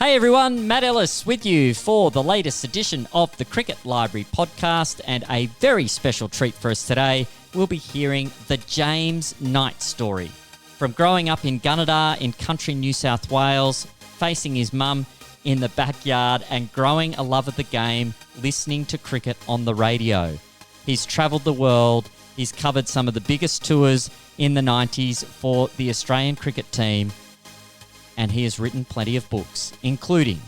Hey everyone, Matt Ellis with you for the latest edition of the Cricket Library podcast, and a very special treat for us today. We'll be hearing the James Knight story. From growing up in Gunnedah in country New South Wales, facing his mum in the backyard and growing a love of the game, listening to cricket on the radio. He's travelled the world, he's covered some of the biggest tours in the 90s for the Australian cricket team, and he has written plenty of books, including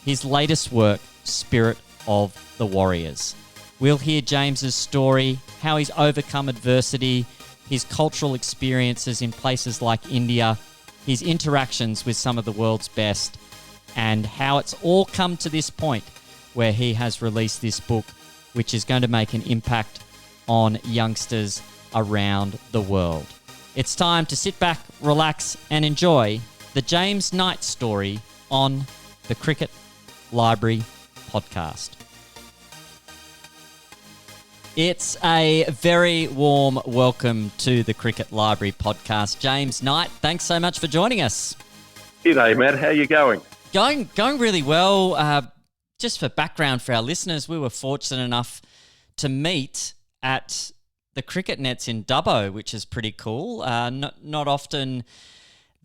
his latest work, Spirit of the Warriors. We'll hear James's story, how he's overcome adversity, his cultural experiences in places like India, his interactions with some of the world's best, and how it's all come to this point where he has released this book, which is going to make an impact on youngsters around the world. It's time to sit back, relax, and enjoy the James Knight story on the Cricket Library podcast. It's a very warm welcome to the Cricket Library podcast. James Knight, thanks so much for joining us. G'day, Matt. How are you going? Going really well. Just for background for our listeners, we were fortunate enough to meet at the cricket nets in Dubbo, which is pretty cool. Not often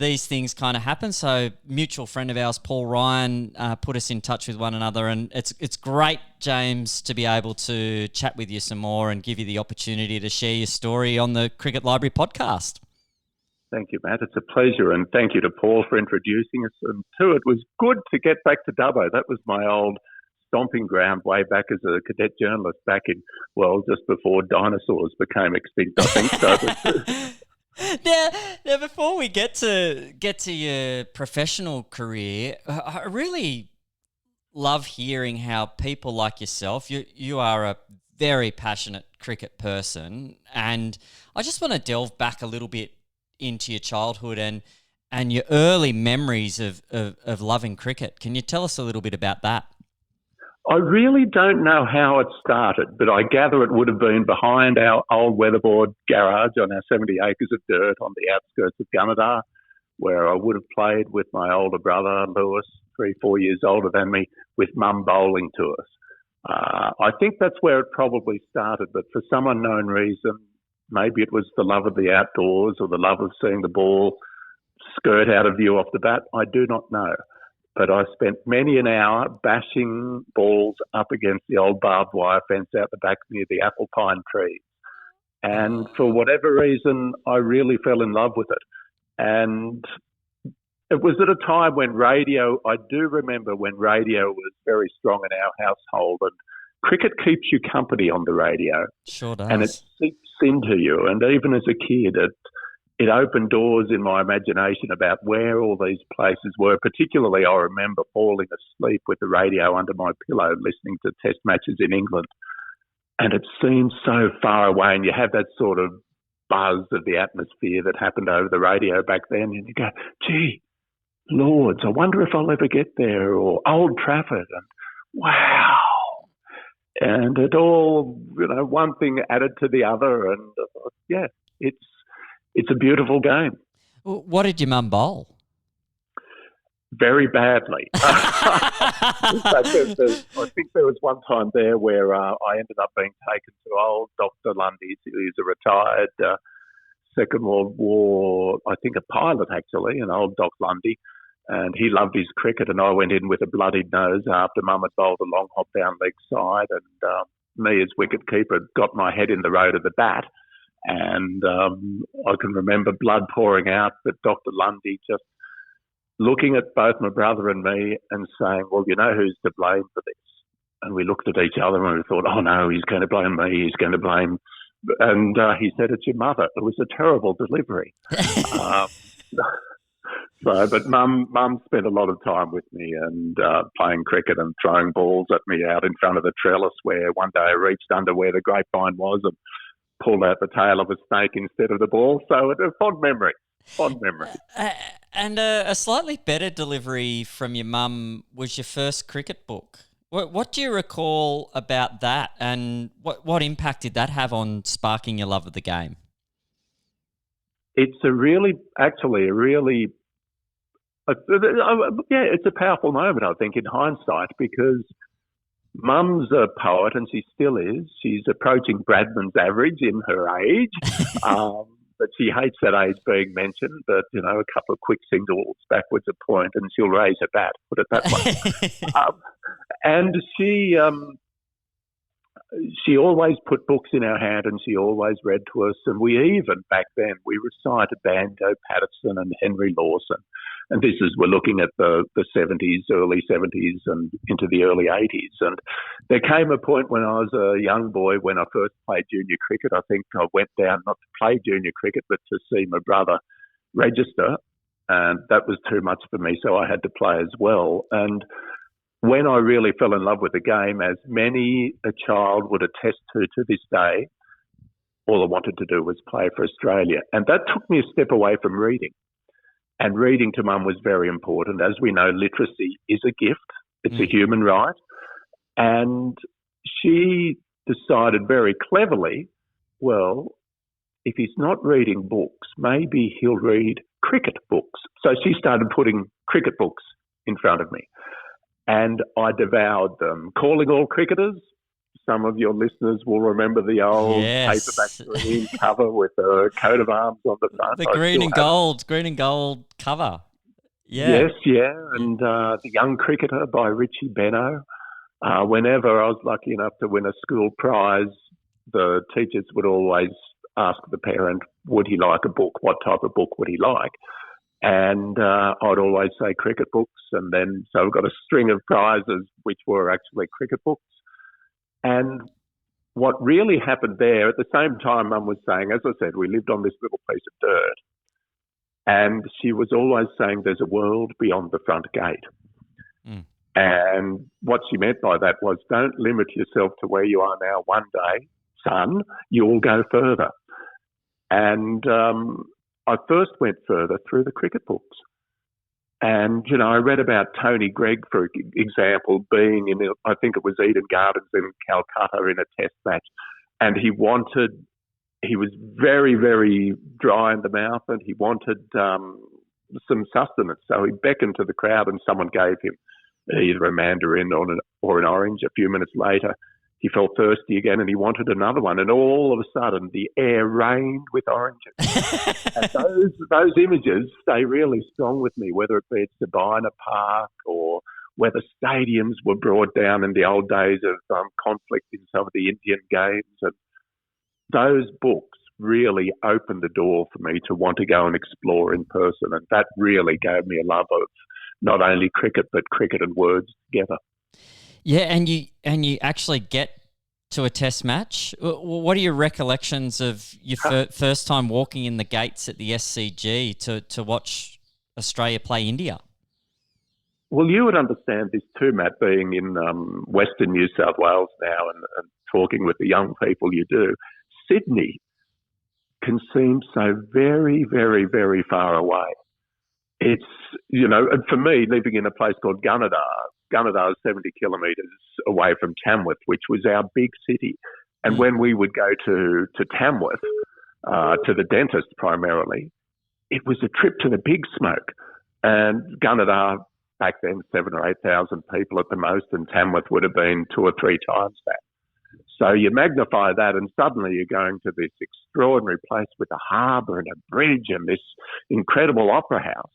these things kind of happen. So mutual friend of ours, Paul Ryan, put us in touch with one another, and it's great, James, to be able to chat with you some more and give you the opportunity to share your story on the Cricket Library podcast. Thank you, Matt. It's a pleasure, and thank you to Paul for introducing us. And too, it was good to get back to Dubbo. That was my old stomping ground way back as a cadet journalist back in, well, just before dinosaurs became extinct, I think. So. Now, before we get to your professional career, I really love hearing how people like yourself, you are a very passionate cricket person, and I just want to delve back a little bit into your childhood and your early memories of loving cricket. Can you tell us a little bit about that? I really don't know how it started, but I gather it would have been behind our old weatherboard garage on our 70 acres of dirt on the outskirts of Gunnedah, where I would have played with my older brother, Lewis, 3-4 years older than me, with Mum bowling to us. I think that's where it probably started, but for some unknown reason, maybe it was the love of the outdoors or the love of seeing the ball skirt out of view off the bat. I do not know. But I spent many an hour bashing balls up against the old barbed wire fence out the back near the apple pine trees. And for whatever reason, I really fell in love with it. And it was at a time when I do remember when radio was very strong in our household, and cricket keeps you company on the radio. Sure does. And it seeps into you. And even as a kid, it opened doors in my imagination about where all these places were. Particularly, I remember falling asleep with the radio under my pillow listening to test matches in England. And it seemed so far away, and you have that sort of buzz of the atmosphere that happened over the radio back then. And you go, gee, Lords, I wonder if I'll ever get there, or Old Trafford. And wow. And it all, one thing added to the other. And it's a beautiful game. What did your mum bowl? Very badly. I think there was one time there where I ended up being taken to old Dr. Lundy's. He's a retired Second World War, I think a pilot actually, an old Doc Lundy. And he loved his cricket, and I went in with a bloodied nose after Mum had bowled a long hop down leg side, and me as wicket-keeper got my head in the road of the bat. And I can remember blood pouring out, but Dr. Lundy just looking at both my brother and me and saying, well, you know who's to blame for this? And we looked at each other and we thought, oh, no, he's going to blame me, he's going to blame. And he said, it's your mother. It was a terrible delivery. But Mum spent a lot of time with me and playing cricket and throwing balls at me out in front of the trellis, where one day I reached under where the grapevine was and pulled out the tail of a snake instead of the ball. So it's a fond memory. And a slightly better delivery from your mum was your first cricket book. What do you recall about that, and what impact did that have on sparking your love of the game? It's a really Yeah, it's a powerful moment, I think, in hindsight, because Mum's a poet, and she still is. She's approaching Bradman's average in her age, but she hates that age being mentioned. But, a couple of quick singles backwards a point, and she'll raise her bat, put it that way. And she always put books in our hand, and she always read to us. And back then, we recited Banjo Patterson and Henry Lawson. And we're looking at the 70s, early 70s and into the early 80s. And there came a point when I was a young boy, when I first played junior cricket. I think I went down not to play junior cricket, but to see my brother register. And that was too much for me, so I had to play as well. And when I really fell in love with the game, as many a child would attest to this day, all I wanted to do was play for Australia. And that took me a step away from reading. And reading to Mum was very important. As we know, literacy is a gift. It's a human right. And she decided very cleverly, well, if he's not reading books, maybe he'll read cricket books. So she started putting cricket books in front of me. And I devoured them. Calling All Cricketers. Some of your listeners will remember the old paperback green cover with a coat of arms on the front. The green and gold cover. Yeah. Yes, yeah. And The Young Cricketer by Richie Benno. Whenever I was lucky enough to win a school prize, the teachers would always ask the parent, would he like a book? What type of book would he like? And I'd always say cricket books. And then so I got a string of prizes which were actually cricket books. And what really happened there, at the same time, Mum was saying, as I said, we lived on this little piece of dirt. And she was always saying there's a world beyond the front gate. And what she meant by that was, don't limit yourself to where you are now. One day, son, you'll go further. And I first went further through the cricket books. And, I read about Tony Greig, for example, being in, I think it was Eden Gardens in Calcutta in a test match. And he was very, very dry in the mouth, and he wanted some sustenance. So he beckoned to the crowd, and someone gave him either a mandarin or an orange. A few minutes later, he felt thirsty again, and he wanted another one. And all of a sudden, the air rained with oranges. And those images stay really strong with me, whether it be at Sabina Park or whether stadiums were brought down in the old days of conflict in some of the Indian games. And those books really opened the door for me to want to go and explore in person. And that really gave me a love of not only cricket, but cricket and words together. Yeah, and you actually get to a test match. What are your recollections of your first time walking in the gates at the SCG to watch Australia play India? Well, you would understand this too, Matt, being in Western New South Wales now and talking with the young people you do. Sydney can seem so very, very, very far away. It's, and for me, living in a place called Gunnedah is 70 kilometres away from Tamworth, which was our big city. And when we would go to Tamworth, to the dentist primarily, it was a trip to the big smoke. And Gunnedah, back then, 7,000 or 8,000 people at the most, and Tamworth would have been 2 or 3 times that. So you magnify that, and suddenly you're going to this extraordinary place with a harbour and a bridge and this incredible opera house.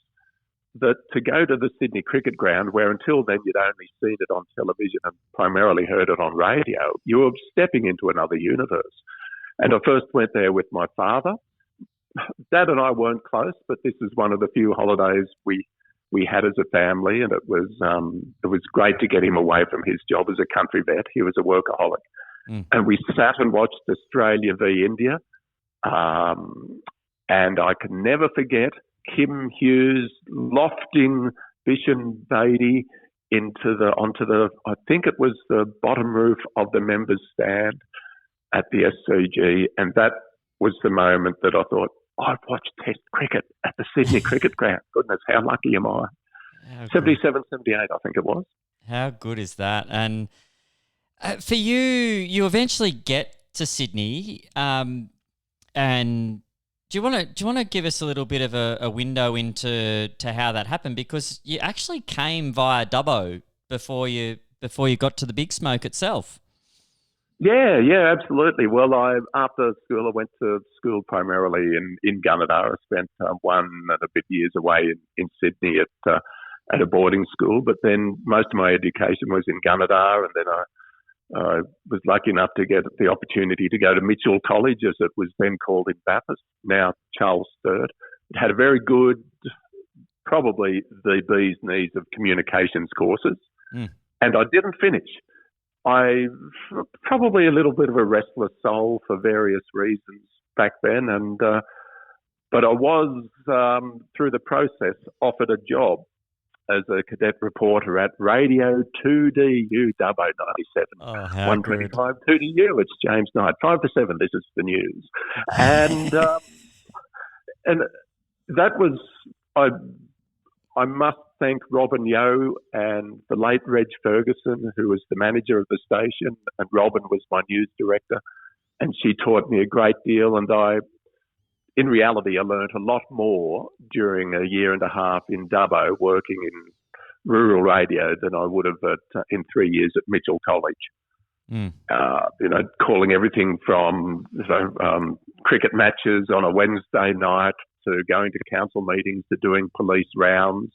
That to go to the Sydney Cricket Ground, where until then you'd only seen it on television and primarily heard it on radio, you were stepping into another universe. And I first went there with my father. Dad and I weren't close, but this is one of the few holidays we had as a family, and it was great to get him away from his job as a country vet. He was a workaholic. And we sat and watched Australia v India. And I can never forget Kim Hughes lofting Bishan Bedi onto the I think it was the bottom roof of the members' stand at the SCG, and that was the moment that I thought, I've watched Test cricket at the Sydney Cricket Ground. Goodness, how lucky am I? 77, 78, I think it was. How good is that? And for you eventually get to Sydney, and Do you want to give us a little bit of a window into how that happened? Because you actually came via Dubbo before you got to the Big Smoke itself. Yeah, absolutely. Well, after school, I went to school primarily in Gunnedah. I spent 1.5 years away in Sydney at a boarding school, but then most of my education was in Gunnedah, and then I was lucky enough to get the opportunity to go to Mitchell College, as it was then called in Bathurst, now Charles Sturt. It had a very good, probably the bee's knees of communications courses, and I didn't finish. I probably a little bit of a restless soul for various reasons back then, and but I was through the process offered a job as a cadet reporter at Radio 2DU Dubbo 97. Oh, how 125 2DU. It's James Knight. 5 to 7. This is the news, and that was I must thank Robin Yeo and the late Reg Ferguson, who was the manager of the station, and Robin was my news director, and she taught me a great deal, and in reality, I learnt a lot more during 1.5 years in Dubbo working in rural radio than I would have in 3 years at Mitchell College. Calling everything from cricket matches on a Wednesday night to going to council meetings to doing police rounds.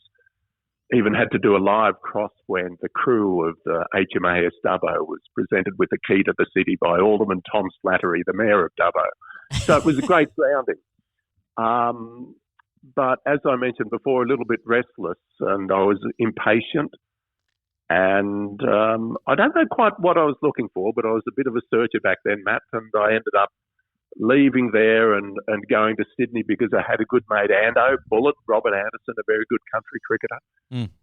Even had to do a live cross when the crew of the HMAS Dubbo was presented with the key to the city by Alderman Tom Slattery, the mayor of Dubbo. So it was a great grounding. But as I mentioned before, a little bit restless, and I was impatient. And I don't know quite what I was looking for, but I was a bit of a searcher back then, Matt, and I ended up leaving there and going to Sydney because I had a good mate, Robert Anderson, a very good country cricketer,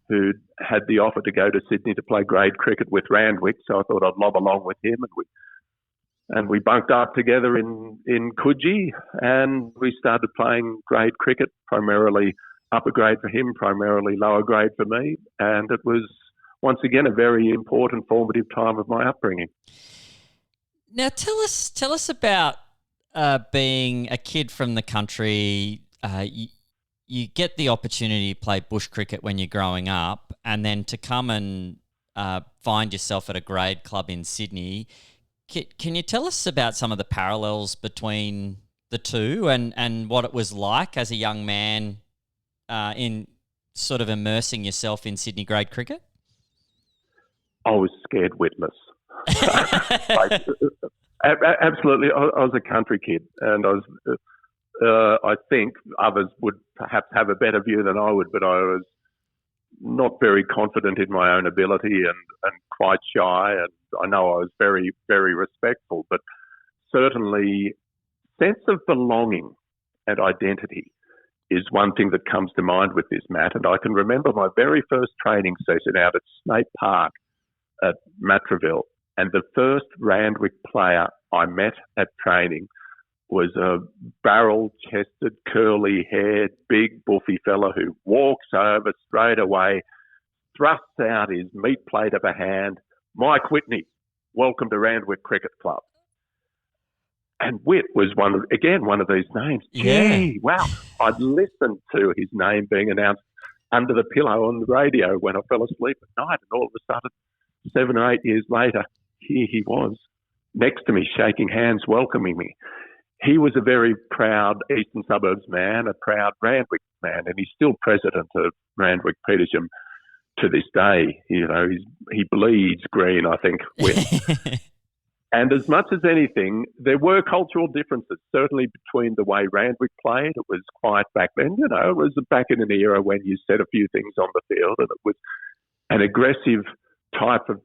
who had the offer to go to Sydney to play grade cricket with Randwick. So I thought I'd lob along with him, and we bunked up together in Coogee, and we started playing grade cricket, primarily upper grade for him, primarily lower grade for me. And it was, once again, a very important formative time of my upbringing. Now, tell us about being a kid from the country. You get the opportunity to play bush cricket when you're growing up, and then to come and find yourself at a grade club in Sydney. Can you tell us about some of the parallels between the two and what it was like as a young man in sort of immersing yourself in Sydney grade cricket? I was scared witless. Absolutely. I was a country kid, and I think others would perhaps have a better view than I would, but I was not very confident in my own ability and quite shy. And I know I was very, very respectful, but certainly sense of belonging and identity is one thing that comes to mind with this, Matt. And I can remember my very first training session out at Snape Park at Matraville, and the first Randwick player I met at training was a barrel-chested, curly-haired, big, buffy fella who walks over straight away, thrusts out his meat plate of a hand. Mike Whitney, welcome to Randwick Cricket Club. And Whit was one of these names. Yeah. Gee, wow. I'd listened to his name being announced under the pillow on the radio when I fell asleep at night, and all of a sudden, 7 or 8 years later, here he was, next to me, shaking hands, welcoming me. He was a very proud Eastern Suburbs man, a proud Randwick man, and he's still president of Randwick Petersham to this day. You know, he bleeds green, I think. And as much as anything, there were cultural differences, certainly between the way Randwick played. It was quite back then, you know, it was back in an era when you said a few things on the field, and it was an aggressive type of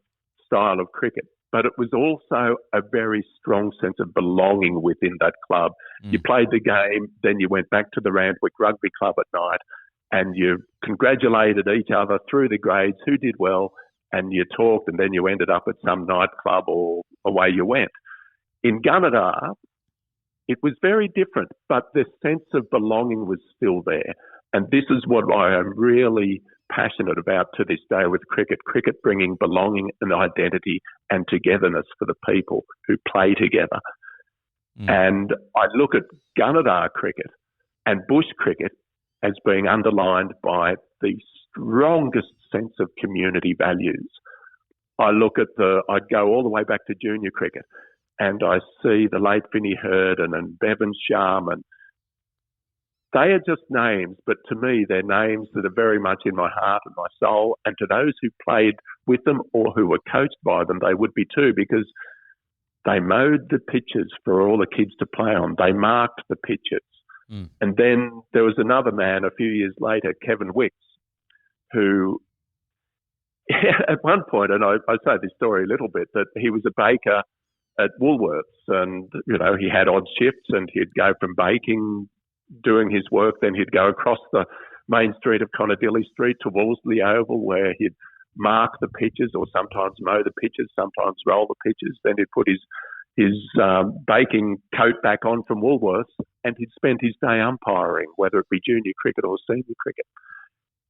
style of cricket. But it was also a very strong sense of belonging within that club. You played the game, then you went back to the Randwick Rugby Club at night, and you congratulated each other through the grades, who did well, and you talked, and then you ended up at some nightclub or away you went. In Gunnedah, it was very different, but the sense of belonging was still there. And this is what I am really passionate about to this day with cricket. Cricket bringing belonging and identity and togetherness for the people who play together. And I look at Gunnedah cricket and bush cricket as being underlined by the strongest sense of community values. I'd go all the way back to junior cricket, and I see the late Vinnie Herden and Bevan Sharman. They are just names, but to me, they're names that are very much in my heart and my soul. And to those who played with them or who were coached by them, they would be too, because they mowed the pitches for all the kids to play on. They marked the pitches. And then there was another man a few years later, Kevin Wicks, who at one point, and I say this story a little bit, that he was a baker at Woolworths, and, you know, he had odd shifts, and he'd go from baking, doing his work, then he'd go across the main street of Conadilly Street to Wolseley Oval, where he'd mark the pitches or sometimes mow the pitches, sometimes roll the pitches. Then he'd put his baking coat back on from Woolworths, and he'd spend his day umpiring, whether it be junior cricket or senior cricket.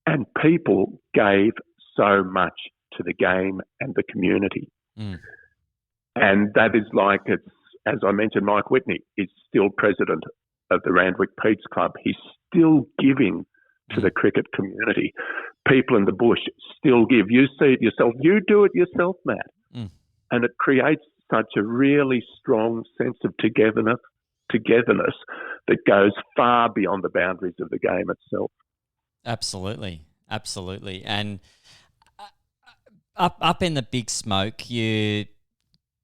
And people gave so much to the game and the community. And that is like, it's, as I mentioned, Mike Whitney is still president of the Randwick Pete's Club. He's still giving to the cricket community. People in the bush still give. You see it yourself. You do it yourself, Matt. And it creates such a really strong sense of togetherness that goes far beyond the boundaries of the game itself. Absolutely. And up in the big smoke, you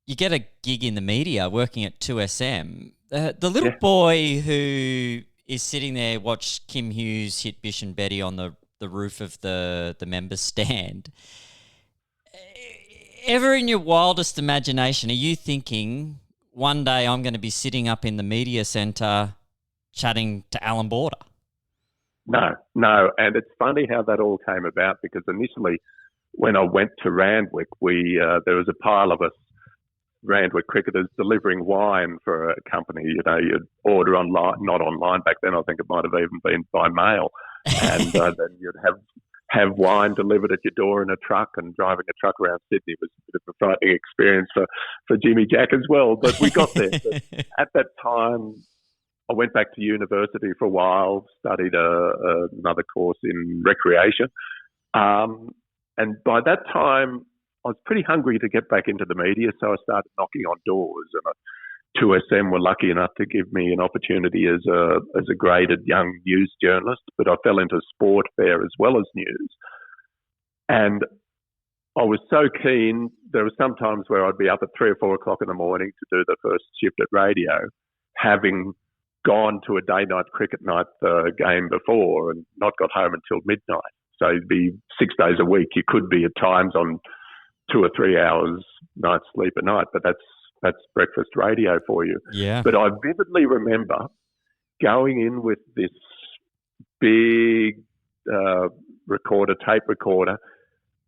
get a gig in the media working at 2SM. The little boy who is sitting there, watch Kim Hughes hit Bish and Betty on the roof of the members' stand. Ever in your wildest imagination, are you thinking, one day I'm going to be sitting up in the media centre chatting to Alan Border? No. And it's funny how that all came about, because initially when I went to Randwick, there was a pile of us Randwick cricketers delivering wine for a company. You know, you'd order online, not online back then. I think it might have even been by mail. And then you'd have wine delivered at your door in a truck, and driving a truck around Sydney was a bit of a frightening experience for Jimmy Jack as well. But we got there. But at that time, I went back to university for a while, studied another course in recreation. And by that time, I was pretty hungry to get back into the media, so I started knocking on doors. And 2SM were lucky enough to give me an opportunity as a graded young news journalist, but I fell into sport there as well as news. And I was so keen. There were some times where I'd be up at 3 or 4 o'clock in the morning to do the first shift at radio, having gone to a day-night cricket night game before and not got home until midnight. So it'd be 6 days a week. You could be at times on 2 or 3 hours night sleep a night, but that's breakfast radio for you. Yeah. But I vividly remember going in with this big tape recorder,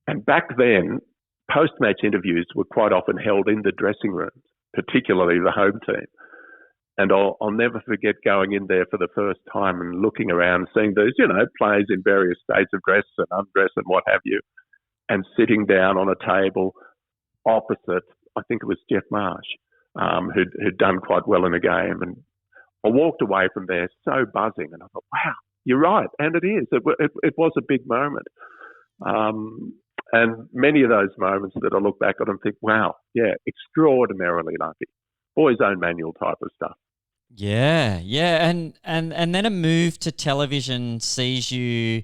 and back then, post-match interviews were quite often held in the dressing rooms, particularly the home team. And I'll never forget going in there for the first time and looking around, seeing those, players in various states of dress and undress and what have you, and sitting down on a table opposite, I think it was Jeff Marsh, who'd done quite well in a game. And I walked away from there so buzzing, and I thought, wow, you're right. And it is. It was a big moment. And many of those moments that I look back on and think, wow, yeah, extraordinarily lucky. Boys' own manual type of stuff. Yeah. And then a move to television sees you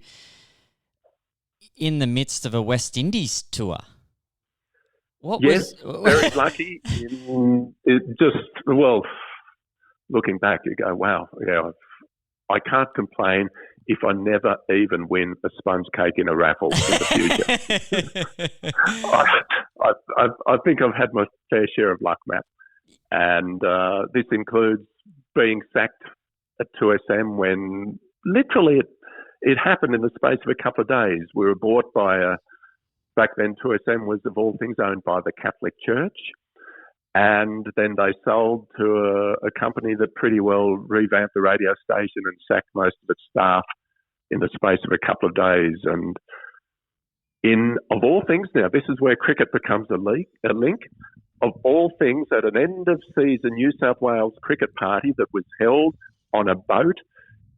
in the midst of a West Indies tour. Very lucky. Looking back, you go, wow, yeah, I can't complain if I never even win a sponge cake in a raffle in the future. I think I've had my fair share of luck, Matt. And this includes being sacked at 2SM when literally it happened in the space of a couple of days. We were bought by back then 2SM was of all things owned by the Catholic Church. And then they sold to a company that pretty well revamped the radio station and sacked most of its staff in the space of a couple of days. And of all things now, this is where cricket becomes a link. of all things, at an end-of-season New South Wales cricket party that was held on a boat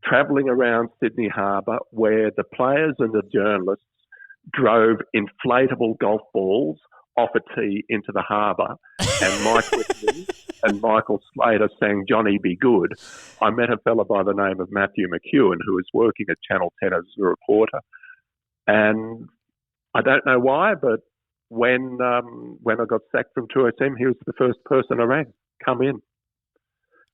travelling around Sydney Harbour, where the players and the journalists drove inflatable golf balls off a tee into the harbour, and Mike Whitney and Michael Slater sang Johnny Be Good. I met a fella by the name of Matthew McEwen who was working at Channel 10 as a reporter, and I don't know why, but when I got sacked from 2SM, he was the first person I rang, come in.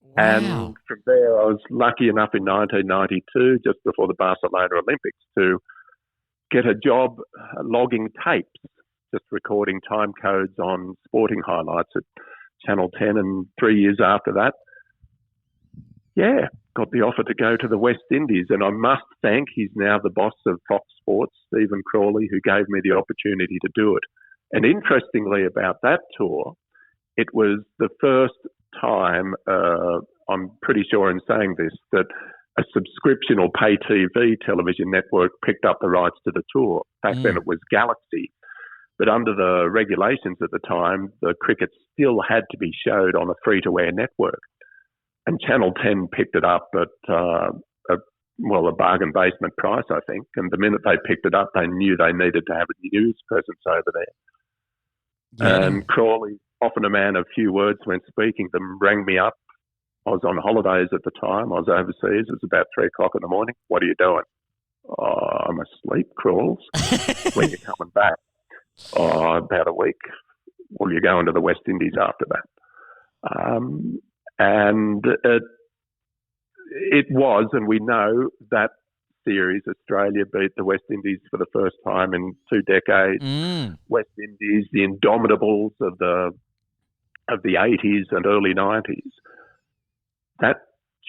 Wow. And from there, I was lucky enough in 1992, just before the Barcelona Olympics, to get a job logging tapes, just recording time codes on sporting highlights at Channel 10. And 3 years after that, got the offer to go to the West Indies. And I must thank, he's now the boss of Fox Sports, Stephen Crawley, who gave me the opportunity to do it. And interestingly about that tour, it was the first time, I'm pretty sure in saying this, that a subscription or pay TV television network picked up the rights to the tour. Back then it was Galaxy. But under the regulations at the time, the cricket still had to be showed on a free-to-air network. And Channel 10 picked it up at a bargain basement price, I think. And the minute they picked it up, they knew they needed to have a news presence over there. Yeah. And Crawley, often a man of few words when speaking, them rang me up. I was on holidays at the time. I was overseas. It was about 3 o'clock in the morning. What are you doing? Oh, I'm asleep, Crawls. When you coming back? Oh, about a week. Well, you're going to the West Indies after that. And it was, and we know that series, Australia beat the West Indies for the first time in 2 decades. West Indies, the indomitables of the 80s and early 90s. That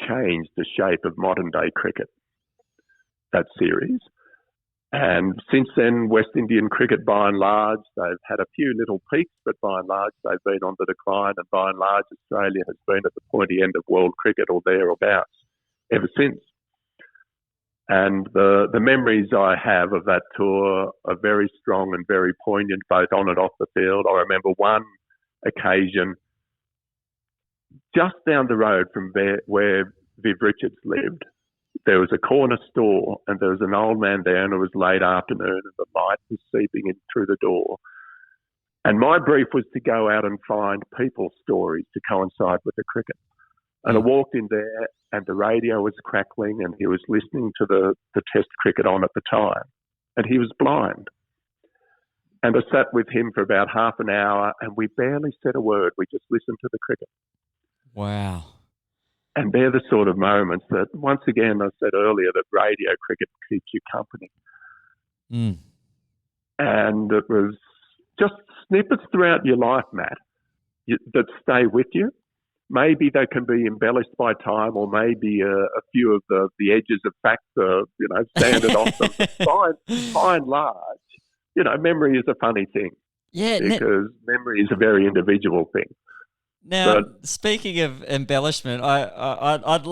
changed the shape of modern day cricket, that series. And since then, West Indian cricket, by and large, they've had a few little peaks, but by and large, they've been on the decline. And by and large, Australia has been at the pointy end of world cricket or thereabouts ever since. And the memories I have of that tour are very strong and very poignant, both on and off the field. I remember one occasion just down the road from where Viv Richards lived. There was a corner store and there was an old man there, and it was late afternoon and the light was seeping in through the door. And my brief was to go out and find people's stories to coincide with the cricket. And I walked in there and the radio was crackling and he was listening to the test cricket on at the time. And he was blind. And I sat with him for about half an hour and we barely said a word. We just listened to the cricket. Wow. And they're the sort of moments that, once again, I said earlier that radio cricket keeps you company. And it was just snippets throughout your life, Matt, that stay with you. Maybe they can be embellished by time, or maybe a few of the edges of fact are, sanded off them. By and large, memory is a funny thing. Yeah. Because memory is a very individual thing. Now, speaking of embellishment, I'd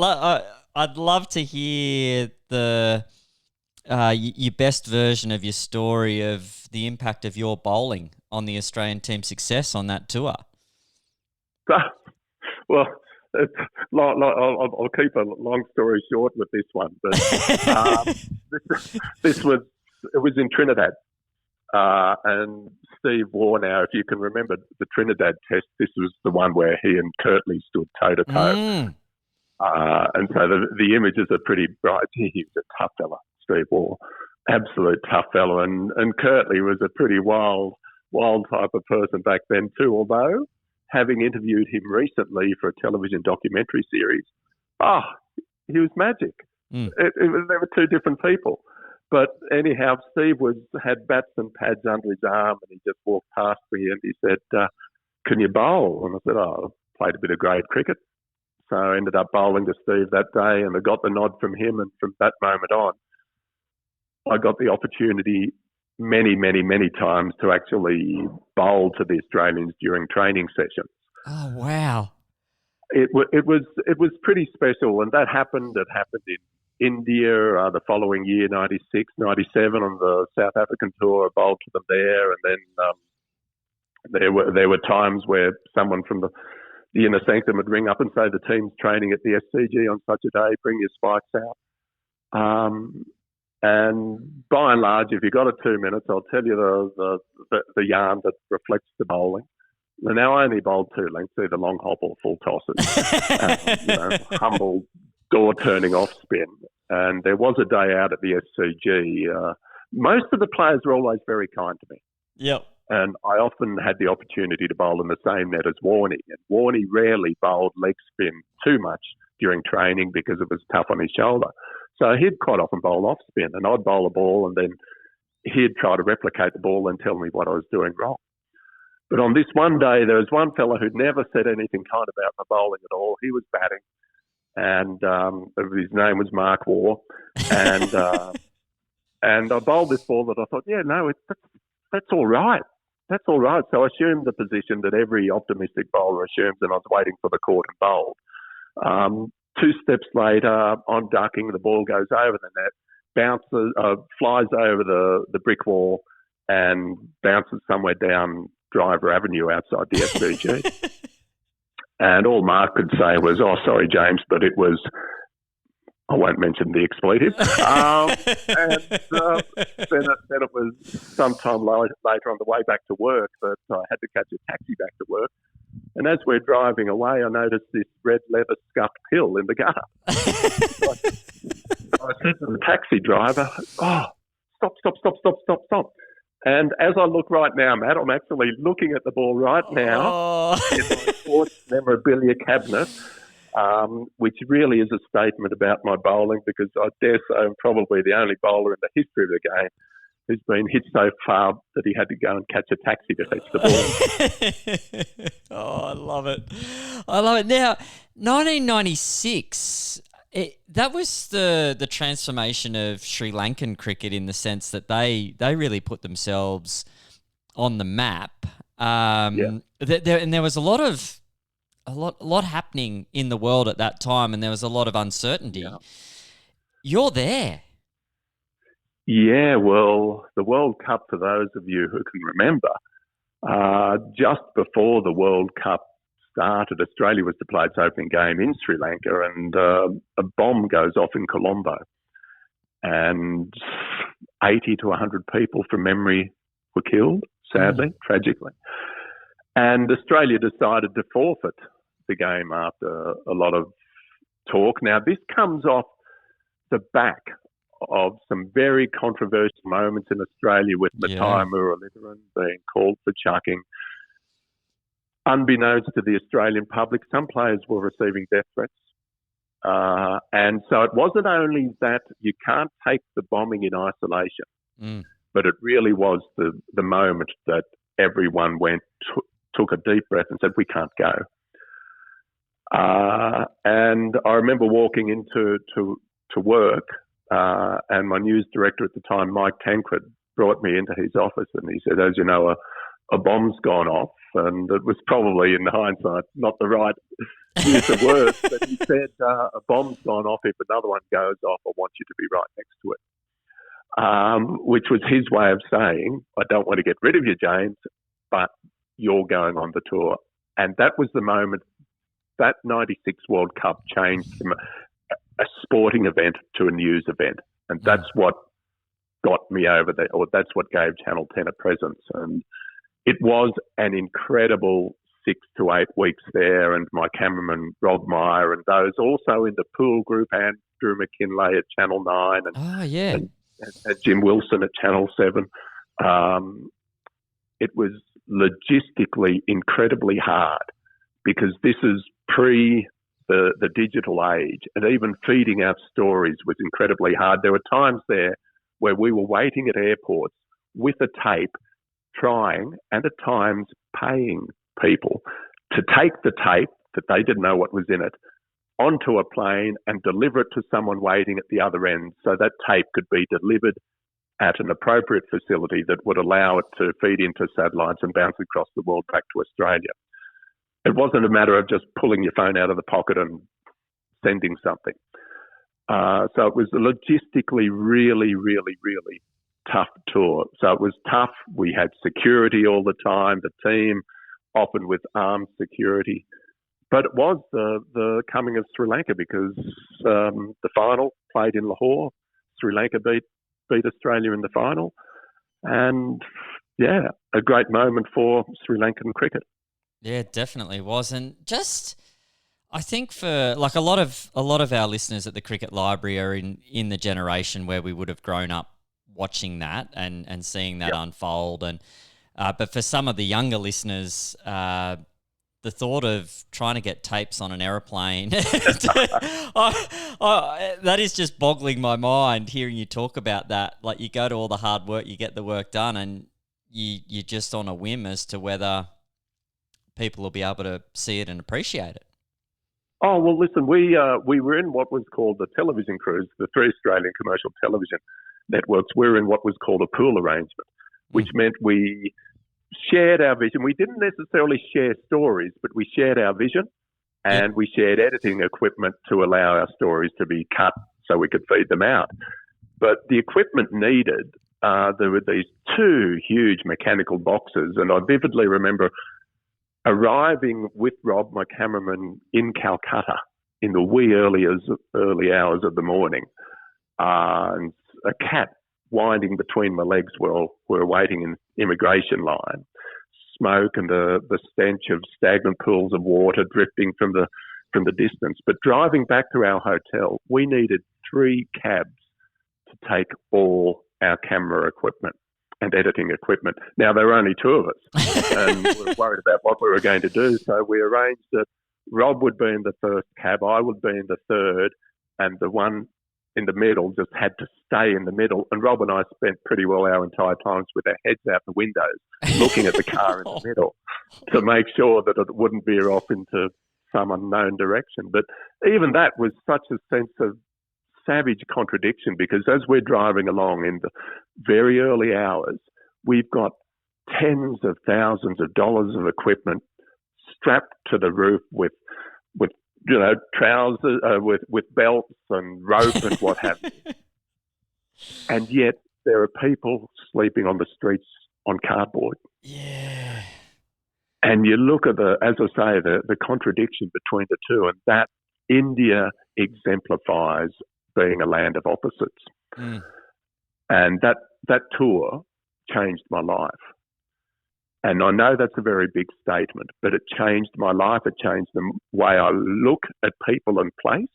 love to hear your best version of your story of the impact of your bowling on the Australian team's success on that tour. Well, I'll keep a long story short with this one, but it was in Trinidad. And Steve Warnow, if you can remember the Trinidad test, this was the one where he and Kirtley stood toe-to-toe. And so the images are pretty bright. He was a tough fella, Steve Waugh, absolute tough fella. And Kirtley was a pretty wild type of person back then too, although having interviewed him recently for a television documentary series, he was magic. They were two different people. But anyhow, Steve had bats and pads under his arm, and he just walked past me and he said, can you bowl? And I said, I played a bit of grade cricket. So I ended up bowling to Steve that day, and I got the nod from him. And from that moment on, I got the opportunity many, many, many times to actually bowl to the Australians during training sessions. Oh, wow. It was pretty special, and that happened. It happened in India the following year, 96, 97, on the South African tour. I bowled to them there, and then There were times where someone from the inner sanctum would ring up and say the team's training at the SCG on such a day, bring your spikes out. And by and large, if you've got 2 minutes, I'll tell you the yarn that reflects the bowling. Now, I only bowled 2 lengths, either long hop or full tosses. Humble door turning off spin. And there was a day out at the SCG. Most of the players were always very kind to me. Yep. And I often had the opportunity to bowl in the same net as Warney. And Warney rarely bowled leg spin too much during training because it was tough on his shoulder. So he'd quite often bowl off spin, and I'd bowl a ball, and then he'd try to replicate the ball and tell me what I was doing wrong. But on this one day, there was one fella who'd never said anything kind about my bowling at all. He was batting, and his name was Mark Waugh. And and I bowled this ball that I thought, that's all right. That's all right. So I assumed the position that every optimistic bowler assumes, and I was waiting for the court and bowled. 2 steps later, I'm ducking, the ball goes over the net, bounces, flies over the brick wall and bounces somewhere down Driver Avenue outside the SCG. And all Mark could say was, "Oh, sorry, James, but it was," I won't mention the expletive. Then it was sometime later on the way back to work that I had to catch a taxi back to work. And as we're driving away, I noticed this red leather scuffed pill in the gutter. I said to the taxi driver, "Oh, stop. And as I look right now, Matt, I'm actually looking at the ball right now in my sports memorabilia cabinet, which really is a statement about my bowling, because I dare say I'm probably the only bowler in the history of the game who's been hit so far that he had to go and catch a taxi to fetch the ball." I love it. Now, 1996, that was the transformation of Sri Lankan cricket in the sense that they really put themselves on the map. And there was a lot happening in the world at that time, and there was a lot of uncertainty. Yeah. You're there. Yeah, well, the World Cup, for those of you who can remember, just before the World Cup started, Australia was to play its opening game in Sri Lanka, and a bomb goes off in Colombo. And 80 to 100 people from memory were killed, sadly, tragically. And Australia decided to forfeit the game after a lot of talk. Now, this comes off the back of some very controversial moments in Australia with Matai Muralitharan being called for chucking. Unbeknownst to the Australian public, some players were receiving death threats. And so it wasn't only that you can't take the bombing in isolation, but it really was the moment that everyone took a deep breath and said, "We can't go." And I remember walking into work, and my news director at the time, Mike Tancred, brought me into his office, and he said, "As you know, a bomb's gone off." And it was probably, in hindsight, not the right use of words, but he said, "A bomb's gone off. If another one goes off, I want you to be right next to it." Which was his way of saying, "I don't want to get rid of you, James, but you're going on the tour." And that was the moment that 96 World Cup changed from a sporting event to a news event. And that's what got me over there, or that's what gave Channel 10 a presence. And it was an incredible 6 to 8 weeks there. And my cameraman, Rob Meyer, and those also in the pool group, Andrew McKinlay at Channel 9 and Jim Wilson at Channel 7. It was logistically incredibly hard, because this is pre the digital age, and even feeding out stories was incredibly hard. There were times there where we were waiting at airports with a tape, trying and at times paying people to take the tape that they didn't know what was in it onto a plane and deliver it to someone waiting at the other end, so that tape could be delivered at an appropriate facility that would allow it to feed into satellites and bounce across the world back to Australia. It wasn't a matter of just pulling your phone out of the pocket and sending something. So it was logistically really, really, really tough tour. So it was tough. We had security all the time, the team, often with armed security. But it was the coming of Sri Lanka because the final played in Lahore. Sri Lanka beat Australia in the final. And, yeah, a great moment for Sri Lankan cricket. Yeah, it definitely was. And just, I think for like a lot of our listeners at the Cricket Library are in the generation where we would have grown up watching that and seeing that unfold. And but for some of the younger listeners, the thought of trying to get tapes on an aeroplane, that is just boggling my mind hearing you talk about that. Like you go to all the hard work, you get the work done, and you're just on a whim as to whether people will be able to see it and appreciate it. Oh, well, listen, we were in what was called the television cruise, the three Australian commercial television networks. We were in what was called a pool arrangement, which meant we shared our vision. We didn't necessarily share stories, but we shared our vision and we shared editing equipment to allow our stories to be cut so we could feed them out. But the equipment needed, there were these two huge mechanical boxes, and I vividly remember arriving with Rob, my cameraman, in Calcutta in the wee early hours of the morning, and a cat winding between my legs while we're waiting in immigration line, smoke and the stench of stagnant pools of water drifting from the distance. But driving back to our hotel, we needed 3 cabs to take all our camera equipment and editing equipment. Now, there were only 2 of us, and we were worried about what we were going to do, so we arranged that Rob would be in the first cab, I would be in the third, and the one in the middle just had to stay in the middle. And Rob and I spent pretty well our entire times with our heads out the windows, looking at the car in the middle to make sure that it wouldn't veer off into some unknown direction. But even that was such a sense of savage contradiction, because as we're driving along in the very early hours, we've got tens of thousands of dollars of equipment strapped to the roof with trousers, with belts and rope and what have you. And yet there are people sleeping on the streets on cardboard. Yeah. And you look at as I say, the contradiction between the two, and that India exemplifies being a land of opposites. Mm. And that tour changed my life. And I know that's a very big statement, but it changed my life. It changed the way I look at people and place.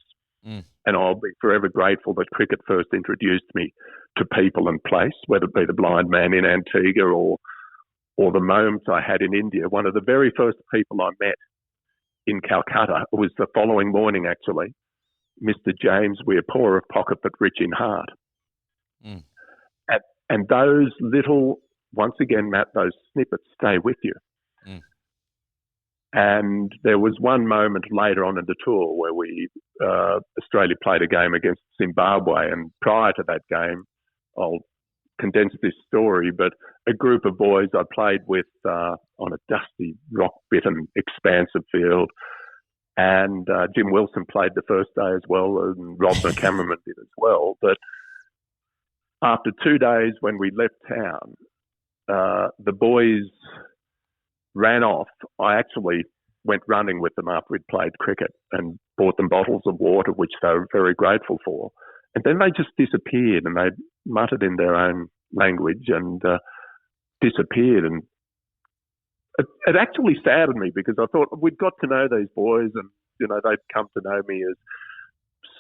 Mm. And I'll be forever grateful that cricket first introduced me to people and place, whether it be the blind man in Antigua or the moments I had in India. One of the very first people I met in Calcutta was the following morning, actually, Mr. James. We're poor of pocket but rich in heart. Mm. And those little, once again, Matt, those snippets stay with you. Mm. And there was one moment later on in the tour where Australia played a game against Zimbabwe, and prior to that game, I'll condense this story, but a group of boys I played with on a dusty, rock-bitten, expansive field, and Jim Wilson played the first day as well, and Rob, the cameraman, did as well. But after 2 days when we left town, the boys ran off. I actually went running with them after we'd played cricket and bought them bottles of water, which they were very grateful for. And then they just disappeared, and they muttered in their own language and disappeared. And it actually saddened me, because I thought we'd got to know these boys, and they'd come to know me as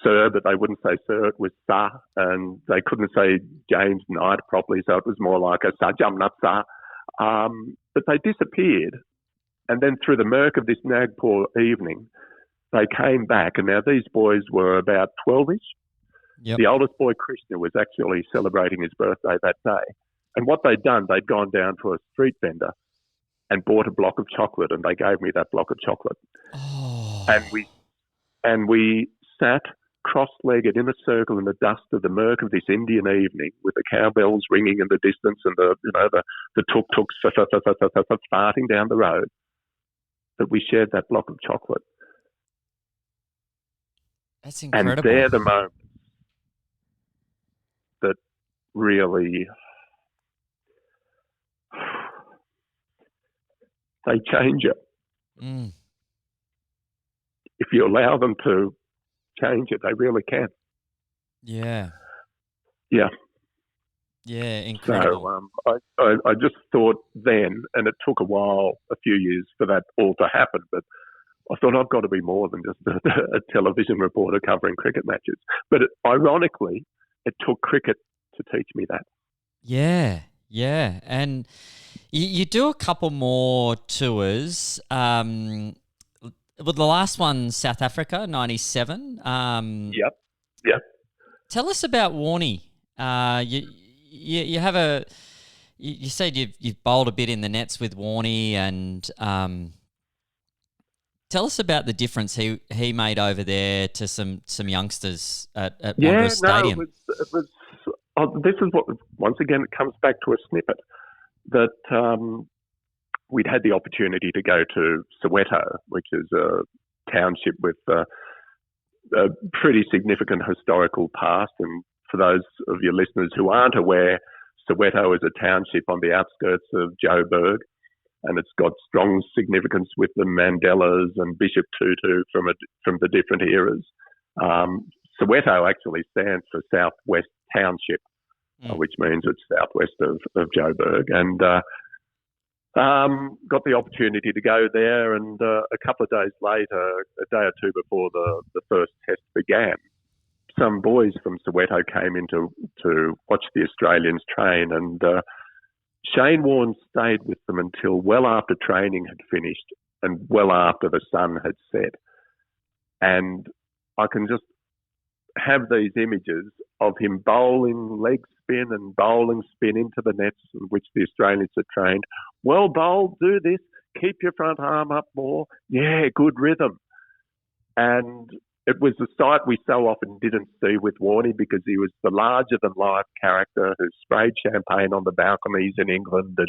Sir, but they wouldn't say Sir, it was Sir, and they couldn't say James Knight properly, so it was more like a Sir Jamnat Sir. But they disappeared, and then through the murk of this Nagpur evening, they came back, and now these boys were about 12-ish. Yep. The oldest boy, Krishna, was actually celebrating his birthday that day, and what they'd done, they'd gone down to a street vendor and bought a block of chocolate, and they gave me that block of chocolate. Oh. And we sat cross-legged in a circle in the dust of the murk of this Indian evening, with the cowbells ringing in the distance and the tuk-tuks farting down the road, that we shared that block of chocolate. That's incredible. And they're the moments that really they change it. Mm. If you allow them to change it, they really can. Yeah. Yeah. Yeah, incredible. So I just thought then, and it took a while, a few years for that all to happen, but I thought I've got to be more than just a television reporter covering cricket matches. But ironically, it took cricket to teach me that. Yeah, yeah. And you do a couple more tours. Well, the last one, South Africa, 97. Yep. Tell us about Warnie. You have you said you've bowled a bit in the nets with Warnie, and tell us about the difference he made over there to some youngsters at Wanderers Stadium. It was this is what, once again, it comes back to a snippet that we'd had the opportunity to go to Soweto, which is a township with a pretty significant historical past. And for those of your listeners who aren't aware, Soweto is a township on the outskirts of Joburg, and it's got strong significance with the Mandelas and Bishop Tutu from the different eras. Soweto actually stands for Southwest Township, which means it's southwest of Joburg. And got the opportunity to go there, and a couple of days later, a day or two before the first test began, some boys from Soweto came in to watch the Australians train, and Shane Warne stayed with them until well after training had finished and well after the sun had set. And I can just have these images of him bowling leg spin and bowling spin into the nets in which the Australians had trained. Well bowled, do this, keep your front arm up more. Yeah, good rhythm. And it was a sight we so often didn't see with Warnie, because he was the larger-than-life character who sprayed champagne on the balconies in England, and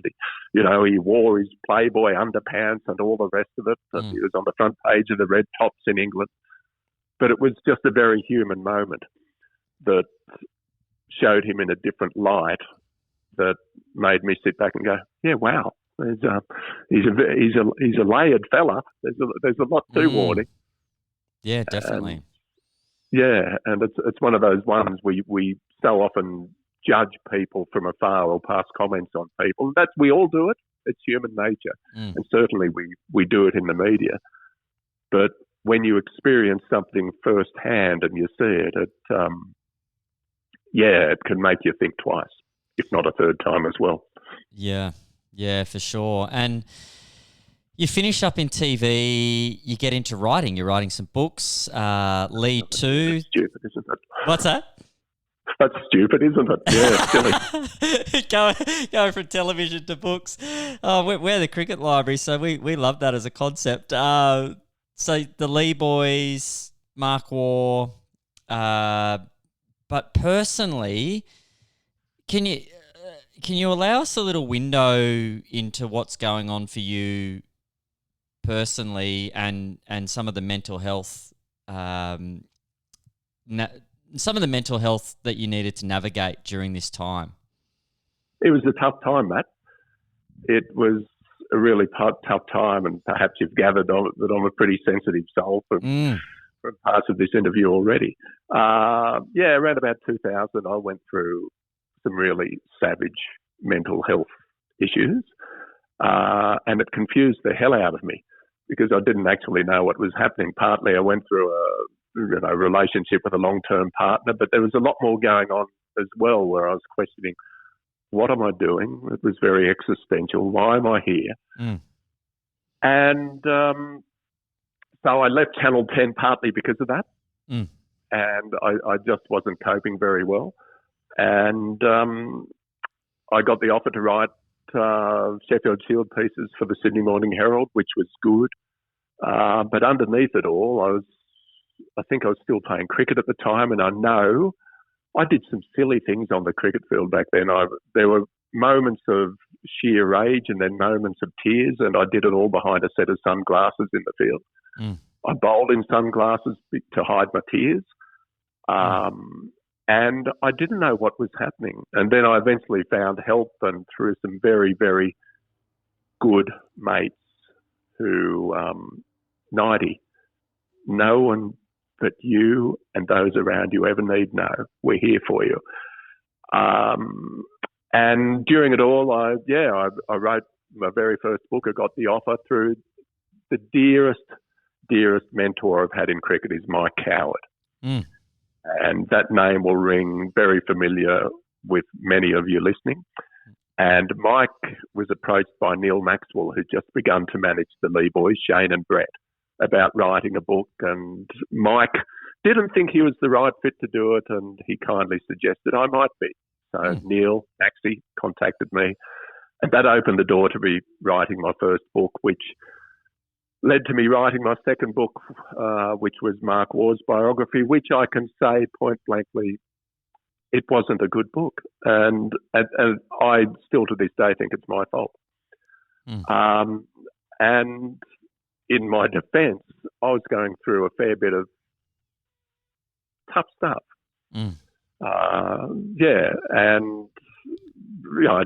he wore his Playboy underpants and all the rest of it, and he was on the front page of the Red Tops in England. But it was just a very human moment that showed him in a different light that made me sit back and go, yeah, wow, he's a layered fella. There's a lot to Warnie. Yeah, definitely. And it's one of those ones we so often judge people from afar or pass comments on people. We all do it. It's human nature, and certainly we do it in the media. But when you experience something firsthand and you see it, it can make you think twice, if not a third time as well. Yeah, for sure. And you finish up in TV, you get into writing. You're writing some books, Lead 2. That's stupid, isn't it? What's that? That's stupid, isn't it? Yeah, silly. Going from television to books. Oh, we're the Cricket Library, so we love that as a concept. So the Lee Boys, Mark Waugh, but personally, can you allow us a little window into what's going on for you personally, and some of the mental health, some of the mental health that you needed to navigate during this time? It was a tough time, Matt. It was a really tough time, and perhaps you've gathered that I'm a pretty sensitive soul from parts of this interview already. Around about 2000, I went through some really savage mental health issues, and it confused the hell out of me, because I didn't actually know what was happening. Partly I went through a relationship with a long-term partner, but there was a lot more going on as well, where I was questioning, what am I doing? It was very existential. Why am I here? And so I left Channel 10 partly because of that. And I just wasn't coping very well. And I got the offer to write Sheffield Shield pieces for the Sydney Morning Herald, which was good. But underneath it all, I think I was still playing cricket at the time, and I know I did some silly things on the cricket field back then. There were moments of sheer rage and then moments of tears, and I did it all behind a set of sunglasses in the field. I bowled in sunglasses to hide my tears. And I didn't know what was happening. And then I eventually found help, and through some very, very good mates who, 90, no one but you and those around you ever need know. We're here for you. And during it all, I wrote my very first book. I got the offer through the dearest mentor I've had in cricket is Mike Coward. Mm. And that name will ring very familiar with many of you listening. And Mike was approached by Neil Maxwell, who'd just begun to manage the Lee boys, Shane and Brett, about writing a book. And Mike didn't think he was the right fit to do it, and he kindly suggested I might be. So Neil, Maxie, contacted me, and that opened the door to me writing my first book, which led to me writing my second book, which was Mark Waugh's biography, which I can say point blankly, it wasn't a good book. And I still to this day think it's my fault. And in my defence, I was going through a fair bit of tough stuff. And I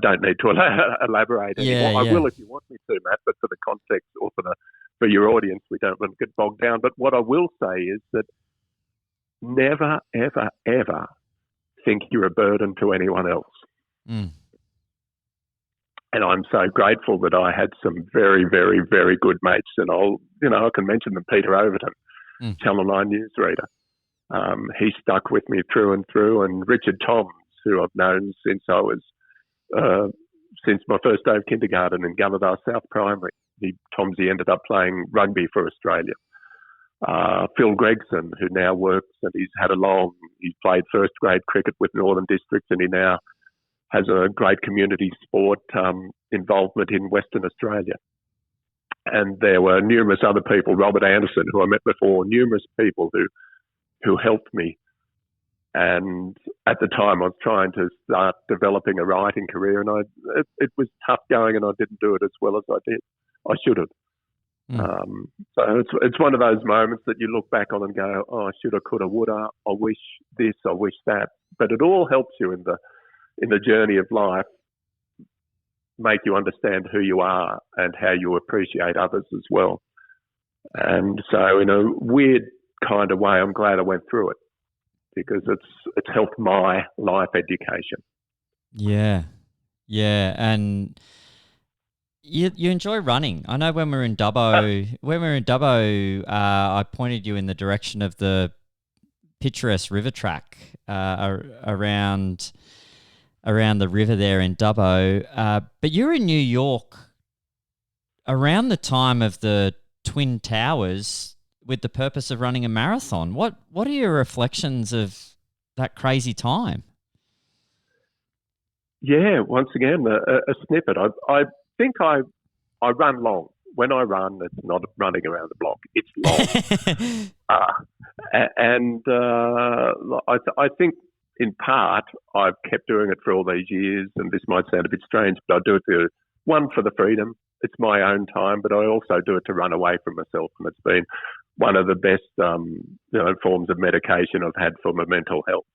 don't need to elaborate anymore. I will if you want me to, Matt, but for the context or for your audience, we don't want to get bogged down. But what I will say is that never, ever, ever think you're a burden to anyone else. And I'm so grateful that I had some very, very, very good mates. And I can mention them. Peter Overton, Channel 9 newsreader. He stuck with me through and through. And Richard Toms, who I've known since since my first day of kindergarten in Gunnedah South Primary. Tomsy ended up playing rugby for Australia. Phil Gregson, who now works, and he's played first grade cricket with Northern Districts, and he now has a great community sport involvement in Western Australia. And there were numerous other people, Robert Anderson, who I met before, numerous people who helped me. And at the time I was trying to start developing a writing career, and it was tough going, and I didn't do it as well as I did. I should have. So it's one of those moments that you look back on and go, oh, I shoulda, coulda, woulda. I wish this, I wish that. But it all helps you in the journey of life, make you understand who you are and how you appreciate others as well. And so in a weird kind of way, I'm glad I went through it, because it's helped my life education. Yeah. And you enjoy running. I know when we were in Dubbo, I pointed you in the direction of the picturesque river track around the river there in Dubbo. But you were in New York around the time of the Twin Towers with the purpose of running a marathon. What are your reflections of that crazy time? Yeah, once again, a snippet. I think I run long. When I run, it's not running around the block. It's long. I think in part I've kept doing it for all these years, and this might sound a bit strange, but I do it for the freedom. It's my own time, but I also do it to run away from myself, and it's been one of the best forms of medication I've had for my mental health.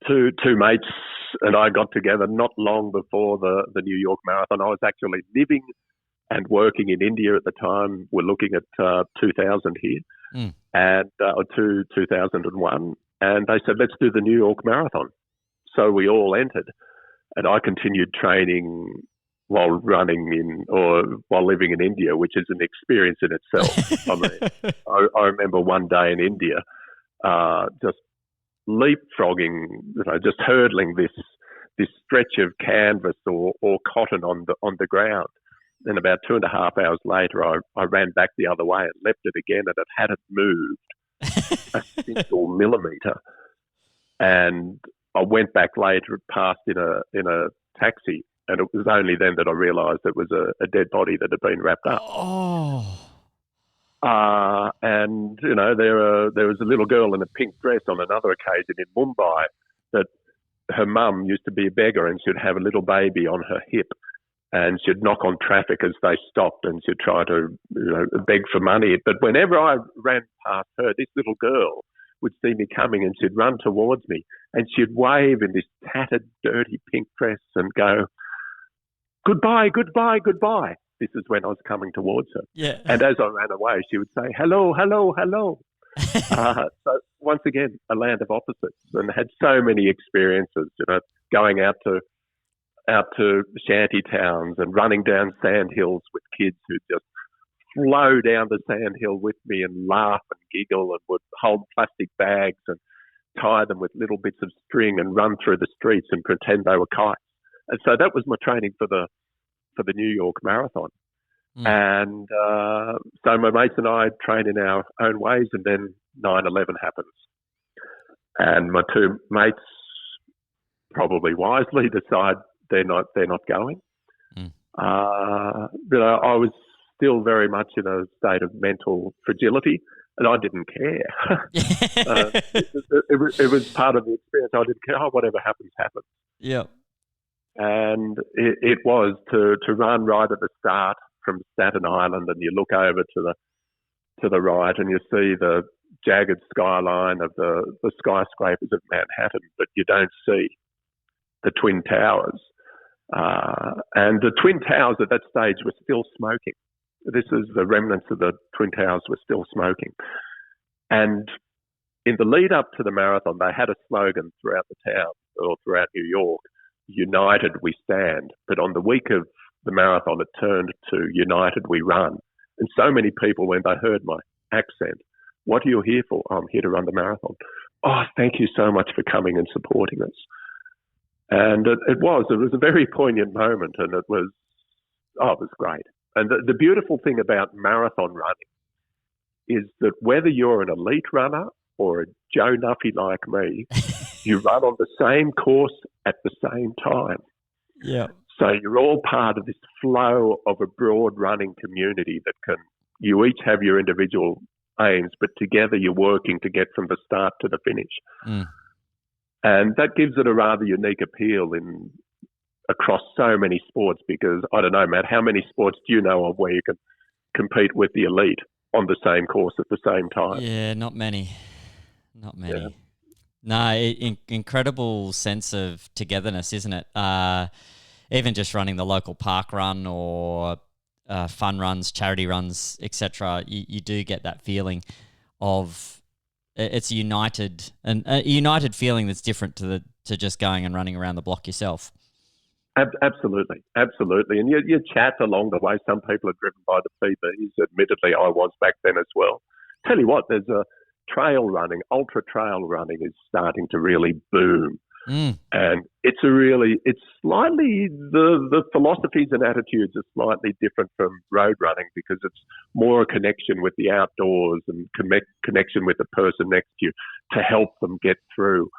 Two mates and I got together not long before the New York Marathon. I was actually living and working in India at the time. We're looking at 2000 here, and 2001. And they said, let's do the New York Marathon. So we all entered, and I continued training while while living in India, which is an experience in itself. I mean, I remember one day in India, just leapfrogging, just hurdling this stretch of canvas or cotton on the ground. Then about 2.5 hours later, I ran back the other way and left it again, and it hadn't moved a single millimetre. And I went back later, passed in a taxi, and it was only then that I realised it was a dead body that had been wrapped up. And there was a little girl in a pink dress on another occasion in Mumbai that her mum used to be a beggar, and she'd have a little baby on her hip, and she'd knock on traffic as they stopped, and she'd try to beg for money. But whenever I ran past her, this little girl would see me coming, and she'd run towards me, and she'd wave in this tattered, dirty pink dress and go, goodbye, goodbye, goodbye. This is when I was coming towards her. Yeah. And as I ran away, she would say, hello, hello, hello. So once again, a land of opposites, and had so many experiences, going out to shanty towns and running down sand hills with kids who just flow down the sand hill with me and laugh and giggle, and would hold plastic bags and tie them with little bits of string and run through the streets and pretend they were kites. And so that was my training for the New York Marathon. And so my mates and I train in our own ways, and then 9/11 happens. And my two mates, probably wisely, decide they're not going. But I was still very much in a state of mental fragility, and I didn't care. It was part of the experience. I didn't care. Oh, whatever happens, happens. Yeah. And it was to run right at the start from Staten Island, and you look over to the right, and you see the jagged skyline of the skyscrapers of Manhattan, but you don't see the Twin Towers. And the Twin Towers at that stage were still smoking. This is the remnants of the Twin Towers were still smoking. And in the lead up to the marathon, they had a slogan throughout the town, or throughout New York, "United we stand." But on the week of the marathon, it turned to "United we run." And so many people, when they heard my accent, "What are you here for?" "I'm here to run the marathon." "Oh, thank you so much for coming and supporting us." And it was a very poignant moment, and it was great. And the beautiful thing about marathon running is that whether you're an elite runner or a Joe Nuffy like me, you run on the same course at the same time. Yeah. So you're all part of this flow of a broad running community that you each have your individual aims, but together you're working to get from the start to the finish. And that gives it a rather unique appeal across so many sports, because, I don't know, Matt, how many sports do you know of where you can compete with the elite on the same course at the same time? Yeah, not many. Not many. Yeah. No, incredible sense of togetherness, isn't it? Even just running the local park run or fun runs, charity runs, etc. You do get that feeling of it's a united feeling that's different to just going and running around the block yourself. Absolutely. And you chat along the way. Some people are driven by the PBs. Admittedly, I was back then as well. Tell you what, there's a ultra trail running is starting to really boom. And it's slightly, the philosophies and attitudes are slightly different from road running, because it's more a connection with the outdoors and connection with the person next to you to help them get through.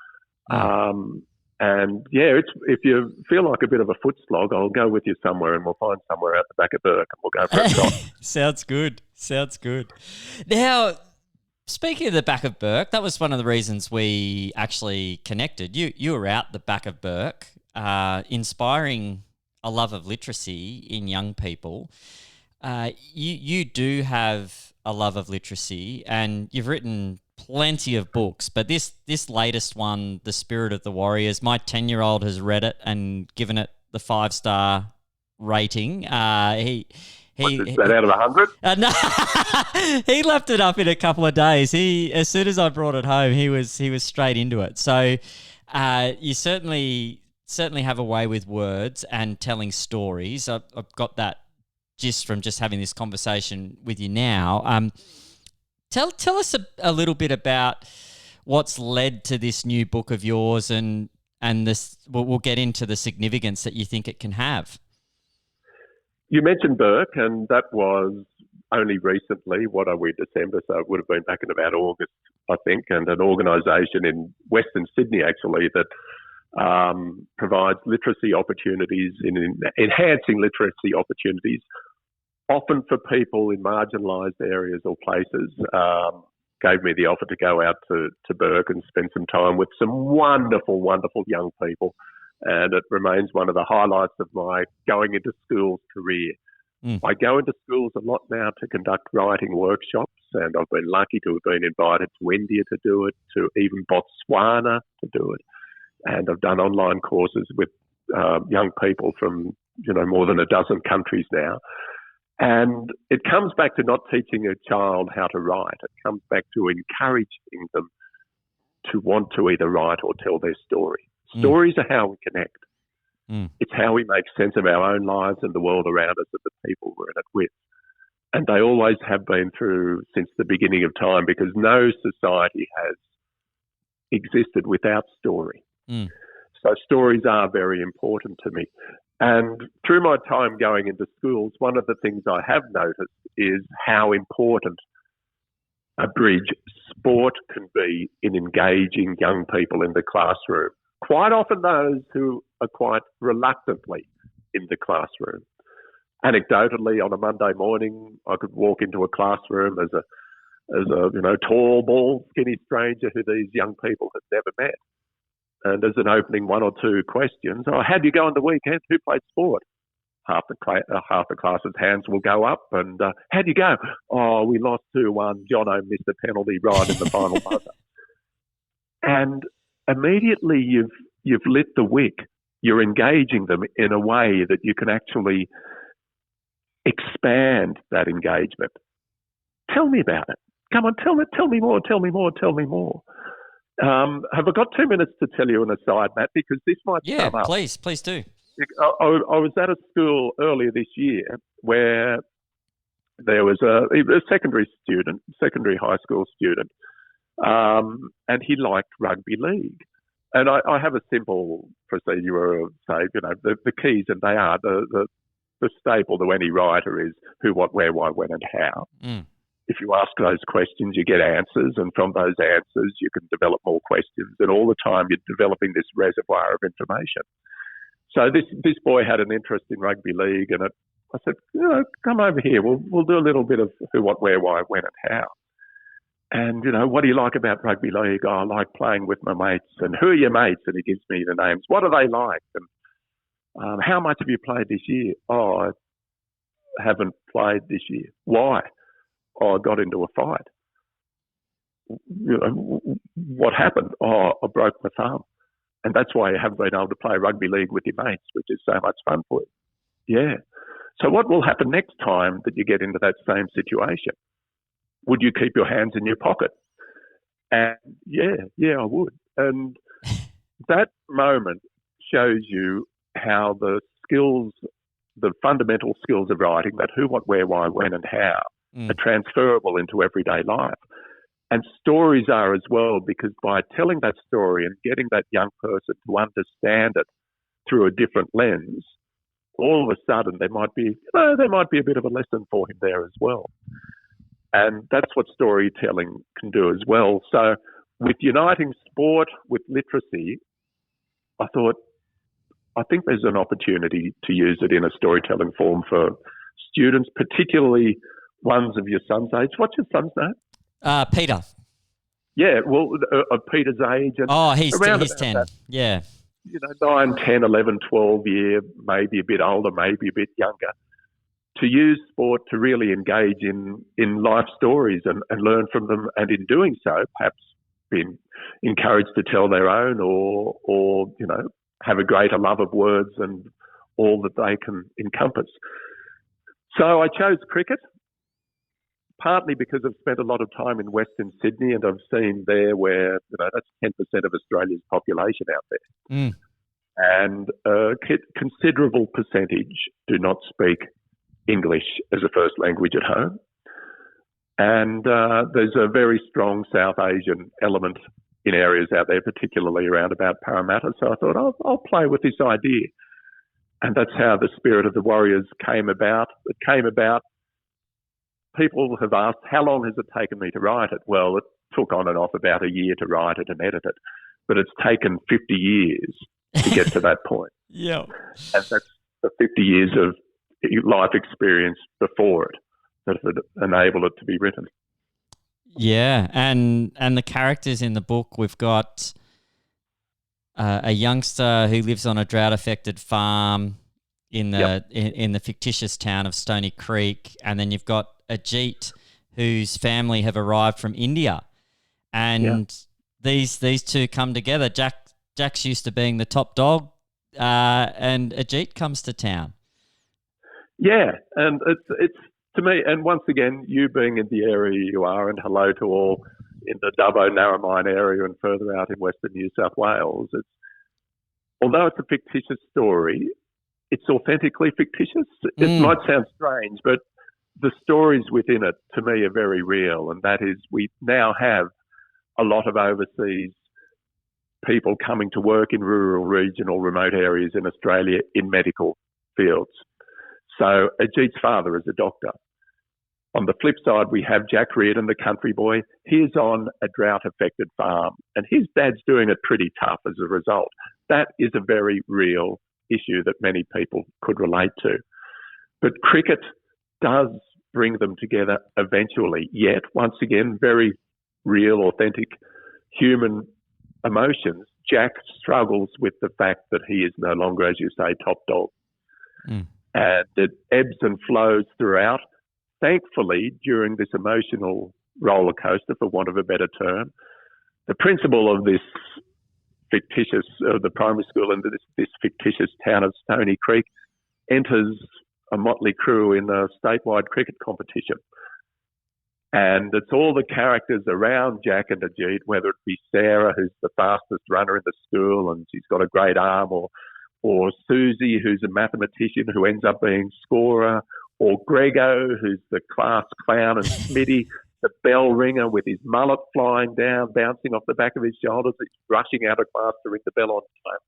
And yeah, if you feel like a bit of a foot slog, I'll go with you somewhere, and we'll find somewhere out the back of Burke, and we'll go for a shot. Sounds good. Now, speaking of the back of Burke, that was one of the reasons we actually connected. You were out the back of Burke, inspiring a love of literacy in young people. You do have a love of literacy, and you've written plenty of books, but this latest one, The Spirit of the Warriors, my 10-year-old has read it and given it the 5-star rating. Is that out of 100? No, he left it up in a couple of days. As soon as I brought it home, he was straight into it. So you certainly have a way with words and telling stories. I've got that just from just having this conversation with you now. Tell us a little bit about what's led to this new book of yours, and this. We'll get into the significance that you think it can have. You mentioned Burke, and that was only recently. What are we, December? So it would have been back in about August, I think, and an organisation in Western Sydney, actually, that provides literacy opportunities, in enhancing literacy opportunities, often for people in marginalised areas or places. Gave me the offer to go out to Burke and spend some time with some wonderful, wonderful young people. And it remains one of the highlights of my going into schools career. I go into schools a lot now to conduct writing workshops, and I've been lucky to have been invited to India to do it, to even Botswana to do it. And I've done online courses with young people from more than a dozen countries now. And it comes back to not teaching a child how to write. It comes back to encouraging them to want to either write or tell their story. Stories are how we connect. It's how we make sense of our own lives and the world around us and the people we're in it with. And they always have been through since the beginning of time, because no society has existed without story. So stories are very important to me. And through my time going into schools, one of the things I have noticed is how important a bridge sport can be in engaging young people in the classroom. Quite often those who are quite reluctantly in the classroom. Anecdotally, on a Monday morning, I could walk into a classroom as a tall, bald, skinny stranger who these young people had never met. And as an opening one or two questions, how'd you go on the weekend? Who played sport? Half the class's hands will go up. And how'd you go? Oh, we lost 2-1. Jono missed a penalty right in the final buzzer. And immediately you've lit the wick. You're engaging them in a way that you can actually expand that engagement. Tell me about it. Come on, tell me more. Have I got 2 minutes to tell you an aside, Matt? Because this might come up. Please do. I was at a school earlier this year where there was a secondary high school student, and he liked rugby league. And I have a simple procedure of, say, the keys, and they are the staple to any writer is who, what, where, why, when, and how. If you ask those questions, you get answers, and from those answers, you can develop more questions. And all the time, you're developing this reservoir of information. So this boy had an interest in rugby league, and I said, come over here. We'll do a little bit of who, what, where, why, when, and how. And, what do you like about rugby league? I like playing with my mates. And who are your mates? And he gives me the names. What are they like? And how much have you played this year? Oh, I haven't played this year. Why? Oh, I got into a fight. What happened? Oh, I broke my thumb. And that's why you haven't been able to play rugby league with your mates, which is so much fun for you. Yeah. So what will happen next time that you get into that same situation? Would you keep your hands in your pocket? And yeah, I would. And that moment shows you how the fundamental skills of writing, that who, what, where, why, when, and how, are transferable into everyday life. And stories are as well, because by telling that story and getting that young person to understand it through a different lens, all of a sudden there might be a bit of a lesson for him there as well. And that's what storytelling can do as well. So with uniting sport with literacy, I think there's an opportunity to use it in a storytelling form for students, particularly ones of your son's age. What's your son's name? Peter. Yeah, well, of Peter's age. And he's 10. That, yeah. 9, 10, 11, 12 year, maybe a bit older, maybe a bit younger, to use sport to really engage in life stories and learn from them. And in doing so, perhaps being encouraged to tell their own or have a greater love of words and all that they can encompass. So I chose cricket, partly because I've spent a lot of time in Western Sydney and I've seen there where, that's 10% of Australia's population out there. And a considerable percentage do not speak English as a first language at home. And there's a very strong South Asian element in areas out there, particularly around about Parramatta. So I thought, I'll play with this idea. And that's how the Spirit of the Warriors came about. It came about. People have asked, how long has it taken me to write it? Well, it took on and off about a year to write it and edit it. But it's taken 50 years to get to that point. Yeah. And that's the 50 years of life experience before it that have enabled it to be written. Yeah, and the characters in the book, we've got a youngster who lives on a drought-affected farm in the fictitious town of Stony Creek, and then you've got Ajit, whose family have arrived from India, and these two come together. Jack's used to being the top dog, and Ajit comes to town. Yeah, and it's to me, and once again, you being in the area you are, and hello to all in the Dubbo Narromine area and further out in Western New South Wales. Although it's a fictitious story, it's authentically fictitious. It might sound strange, but the stories within it, to me, are very real, and that is we now have a lot of overseas people coming to work in rural, regional, remote areas in Australia in medical fields. So Ajit's father is a doctor. On the flip side, we have Jack Reardon, the country boy. He's on a drought-affected farm, and his dad's doing it pretty tough as a result. That is a very real issue that many people could relate to. But cricket does bring them together eventually, yet, once again, very real, authentic human emotions. Jack struggles with the fact that he is no longer, as you say, top dog. And it ebbs and flows throughout. Thankfully, during this emotional roller coaster, for want of a better term, the principal of this fictitious, the primary school in this fictitious town of Stony Creek enters a motley crew in a statewide cricket competition. And it's all the characters around Jack and Ajit, whether it be Sarah, who's the fastest runner in the school and she's got a great arm, or Susie, who's a mathematician who ends up being scorer, or Grego, who's the class clown, and Smitty, the bell ringer with his mullet flying down, bouncing off the back of his shoulders. He's rushing out of class to ring the bell on time.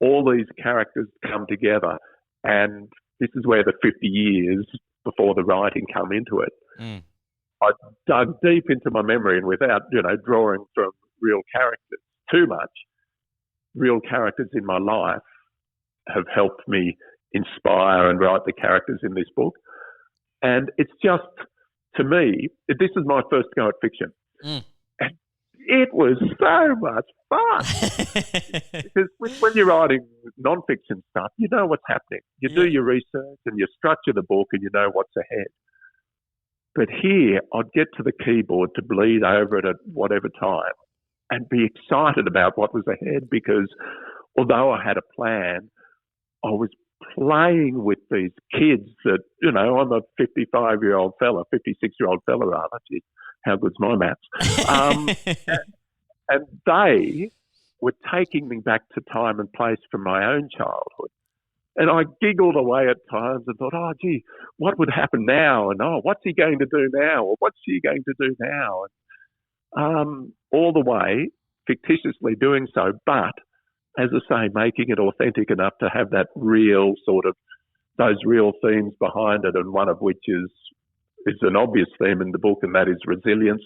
All these characters come together, and this is where the 50 years before the writing come into it. I dug deep into my memory, and without, drawing from real characters too much, real characters in my life have helped me inspire and write the characters in this book. And it's just, to me, this is my first go at fiction. And it was so much fun. Because when you're writing non-fiction stuff, you know what's happening. You do your research and you structure the book and you know what's ahead. But here, I'd get to the keyboard to bleed over it at whatever time and be excited about what was ahead, because although I had a plan, I was playing with these kids that, I'm a 56-year-old fella rather. Gee, how good's my maths? And they were taking me back to time and place from my own childhood. And I giggled away at times and thought, oh, gee, what would happen now? And, oh, what's he going to do now? Or what's she going to do now? And all the way, fictitiously doing so, but, as I say, making it authentic enough to have that real sort of, those real themes behind it, and one of which is an obvious theme in the book, and that is resilience.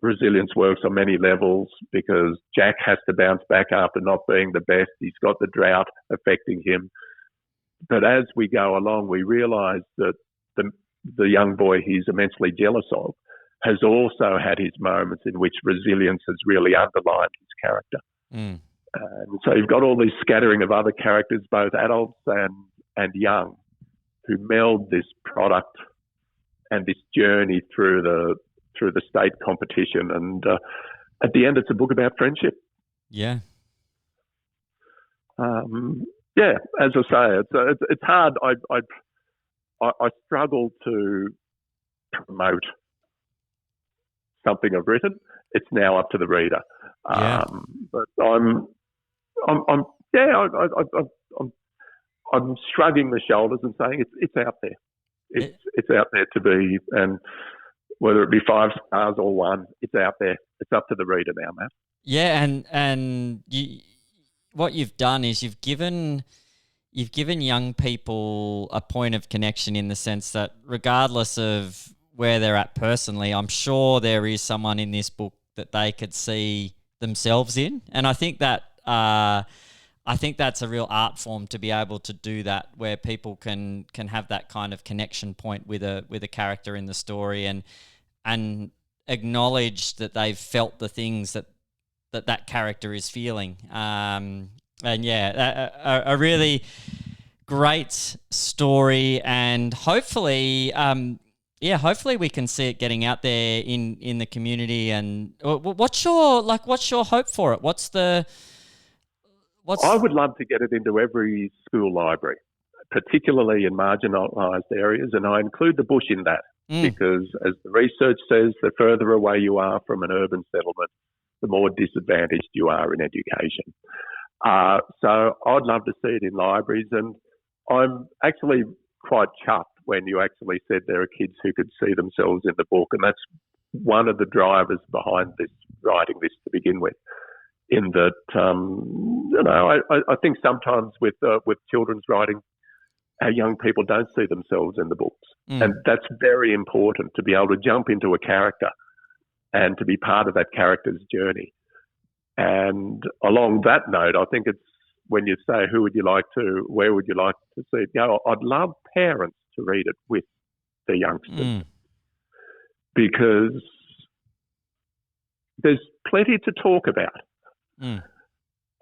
Resilience works on many levels because Jack has to bounce back after not being the best. He's got the drought affecting him. But as we go along, we realise that the young boy he's immensely jealous of has also had his moments in which resilience has really underlined his character. And so you've got all these scattering of other characters, both adults and young, who meld this product and this journey through the state competition. And at the end, it's a book about friendship. Yeah. Yeah, as I say, it's hard. I struggle to promote something I've written. It's now up to the reader. But I'm shrugging the shoulders and saying it's out there. It's out there to be, and whether it be 5 stars or 1, it's out there. It's up to the reader now, Matt. Yeah, and what you've done is you've given young people a point of connection, in the sense that regardless of where they're at personally, I'm sure there is someone in this book that they could see themselves in. And I think that that's a real art form, to be able to do that, where people can have that kind of connection point with a character in the story, and acknowledge that they've felt the things that character is feeling. And yeah, a really great story, and hopefully we can see it getting out there in the community. And what's your hope for it? I would love to get it into every school library, particularly in marginalised areas, and I include the bush in that because, as the research says, the further away you are from an urban settlement, the more disadvantaged you are in education. So I'd love to see it in libraries, and I'm actually quite chuffed when you actually said there are kids who could see themselves in the book, and that's one of the drivers behind this, writing this to begin with. In that, I think sometimes with children's writing, our young people don't see themselves in the books, and that's very important to be able to jump into a character and to be part of that character's journey. And along that note, I think it's when you say, where would you like to see it go? I'd love parents to read it with their youngsters because there's plenty to talk about.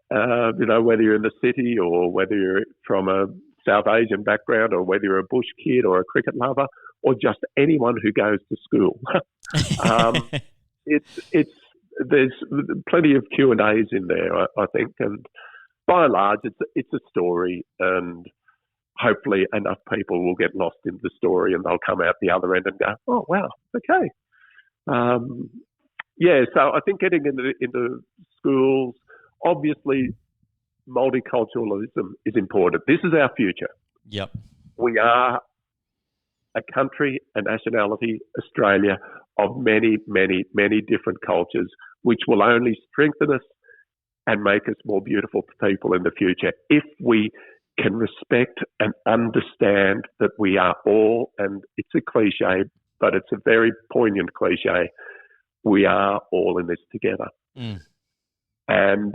Whether you're in the city or whether you're from a South Asian background or whether you're a bush kid or a cricket lover or just anyone who goes to school. There's plenty of Q&As in there, I think, and by and large, it's a story, and hopefully enough people will get lost in the story and they'll come out the other end and go, oh, wow, okay. So I think getting into schools, obviously multiculturalism is important. This is our future. Yep. We are a country, a nationality, Australia, of many, many, many different cultures, which will only strengthen us and make us more beautiful people in the future if we can respect and understand that we are all, and it's a cliche, but it's a very poignant cliche, we are all in this together. And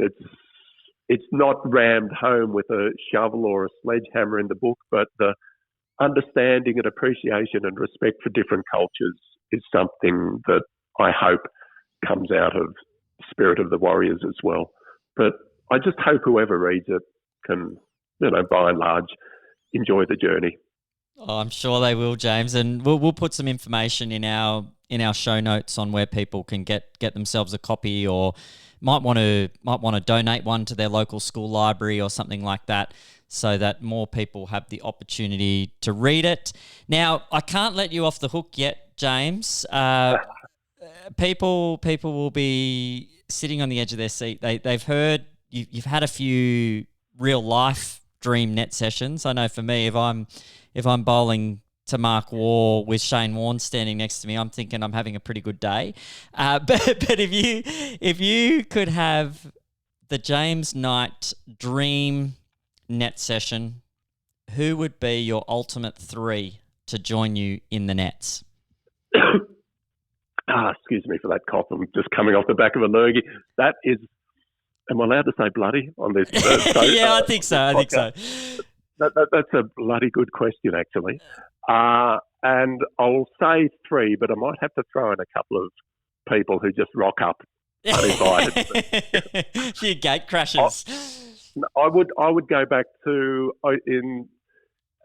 it's not rammed home with a shovel or a sledgehammer in the book, but the understanding and appreciation and respect for different cultures is something that I hope comes out of Spirit of the Warriors as well. But I just hope whoever reads it can, by and large, enjoy the journey. Oh, I'm sure they will, James, and we'll put some information in our show notes on where people can get themselves a copy, or might want to donate one to their local school library or something like that, so that more people have the opportunity to read it. Now, I can't let you off the hook yet, James. People will be sitting on the edge of their seat. They've heard you've had a few real life dream net sessions. I know for me, if I'm bowling to Mark Waugh with Shane Warne standing next to me, I'm thinking I'm having a pretty good day. But if you could have the James Knight dream net session, who would be your ultimate three to join you in the nets? Excuse me for that cough. I'm just coming off the back of a lurgy. That is, am I allowed to say bloody on this? Yeah, I think so. That's a bloody good question, actually. And I'll say three, but I might have to throw in a couple of people who just rock up uninvited. Few gate crashes. I would go back to in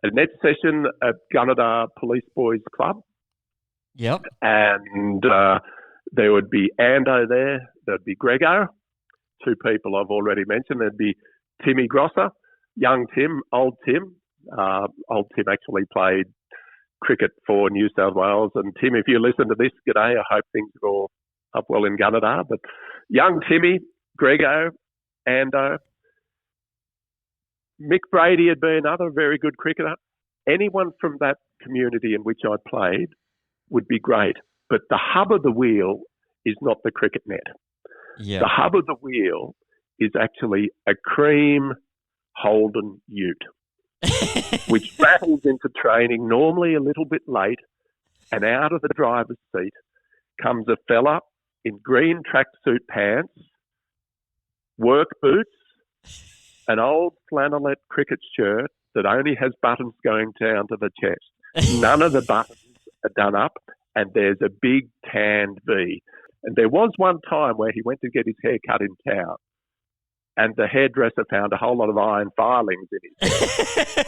a net session at Gunnedah Police Boys Club. Yep. And there would be Ando there. There'd be Grego, two people I've already mentioned. There'd be Timmy Grosser, young Tim, old Tim. Old Tim actually played cricket for New South Wales. And Tim, if you listen to this, g'day. I hope things are all up well in Gunnedah. But young Timmy, Grego, Ando. Mick Brady would be another very good cricketer. Anyone from that community in which I played would be great. But the hub of the wheel is not the cricket net. Yeah. The hub of the wheel is actually a cream Holden ute, which rattles into training normally a little bit late, and out of the driver's seat comes a fella in green tracksuit pants, work boots, an old flannelette cricket shirt that only has buttons going down to the chest. None of the buttons are done up, and there's a big tanned V. And there was one time where he went to get his hair cut in town, and the hairdresser found a whole lot of iron filings in his hair.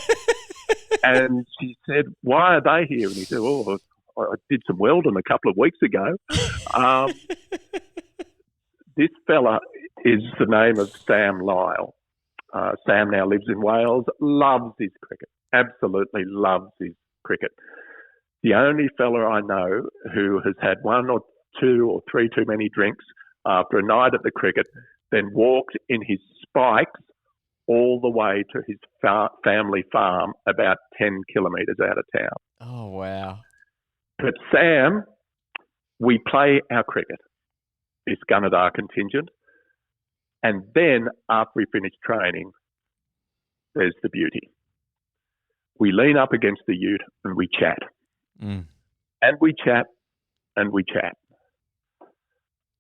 And she said, "Why are they here?" And he said, "Oh, I did some welding a couple of weeks ago." This fella is the name of Sam Lyle. Sam now lives in Wales, loves his cricket, absolutely loves his cricket. The only fella I know who has had one or two or three too many drinks after a night at the cricket, then walked in his spikes all the way to his family farm about 10 kilometres out of town. Oh, wow. But Sam, we play our cricket, this Gunnedah contingent, and then after we finish training, there's the beauty. We lean up against the ute and we chat. Mm. And we chat and we chat.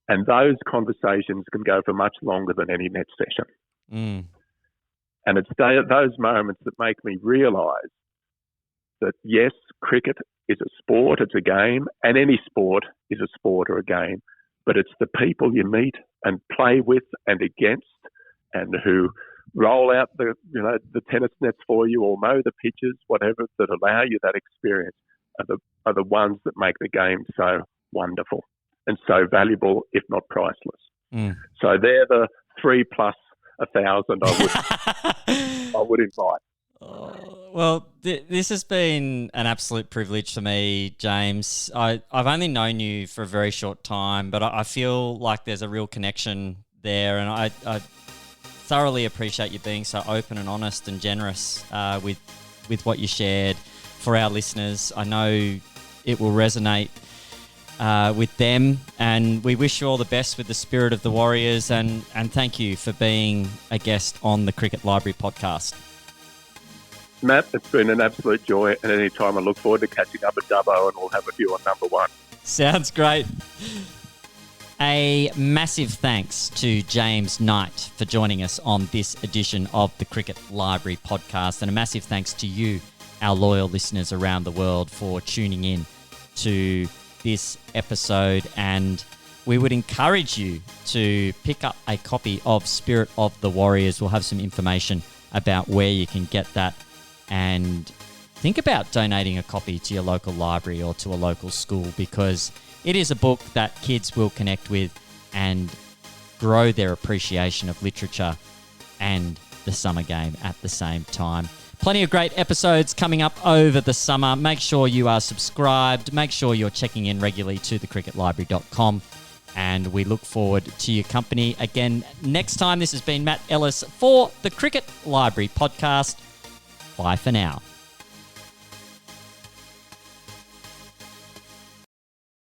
And those conversations can go for much longer than any net session. Mm. And it's those moments that make me realise that, yes, cricket is a sport, it's a game, and any sport is a sport or a game, but it's the people you meet and play with and against and who roll out the tennis nets for you or mow the pitches, whatever, that allow you that experience are the ones that make the game so wonderful and so valuable, if not priceless. Mm. So they're the 3 plus 1,000 I would invite. Oh, well, this has been an absolute privilege for me, James. I've only known you for a very short time, but I feel like there's a real connection there, and I thoroughly appreciate you being so open and honest and generous with what you shared for our listeners. I know it will resonate with them, and we wish you all the best with the spirit of the Warriors, and thank you for being a guest on the Cricket Library podcast. Matt, it's been an absolute joy, and any time I look forward to catching up at Dubbo, and we'll have a few on number one. Sounds great. A massive thanks to James Knight for joining us on this edition of the Cricket Library podcast, and a massive thanks to you, our loyal listeners around the world, for tuning in to this episode. And we would encourage you to pick up a copy of Spirit of the Warriors. We'll have some information about where you can get that, and think about donating a copy to your local library or to a local school, because it is a book that kids will connect with and grow their appreciation of literature and the summer game at the same time. Plenty of great episodes coming up over the summer. Make sure you are subscribed. Make sure you're checking in regularly to thecricketlibrary.com. And we look forward to your company again next time. This has been Matt Ellis for the Cricket Library podcast. Bye for now.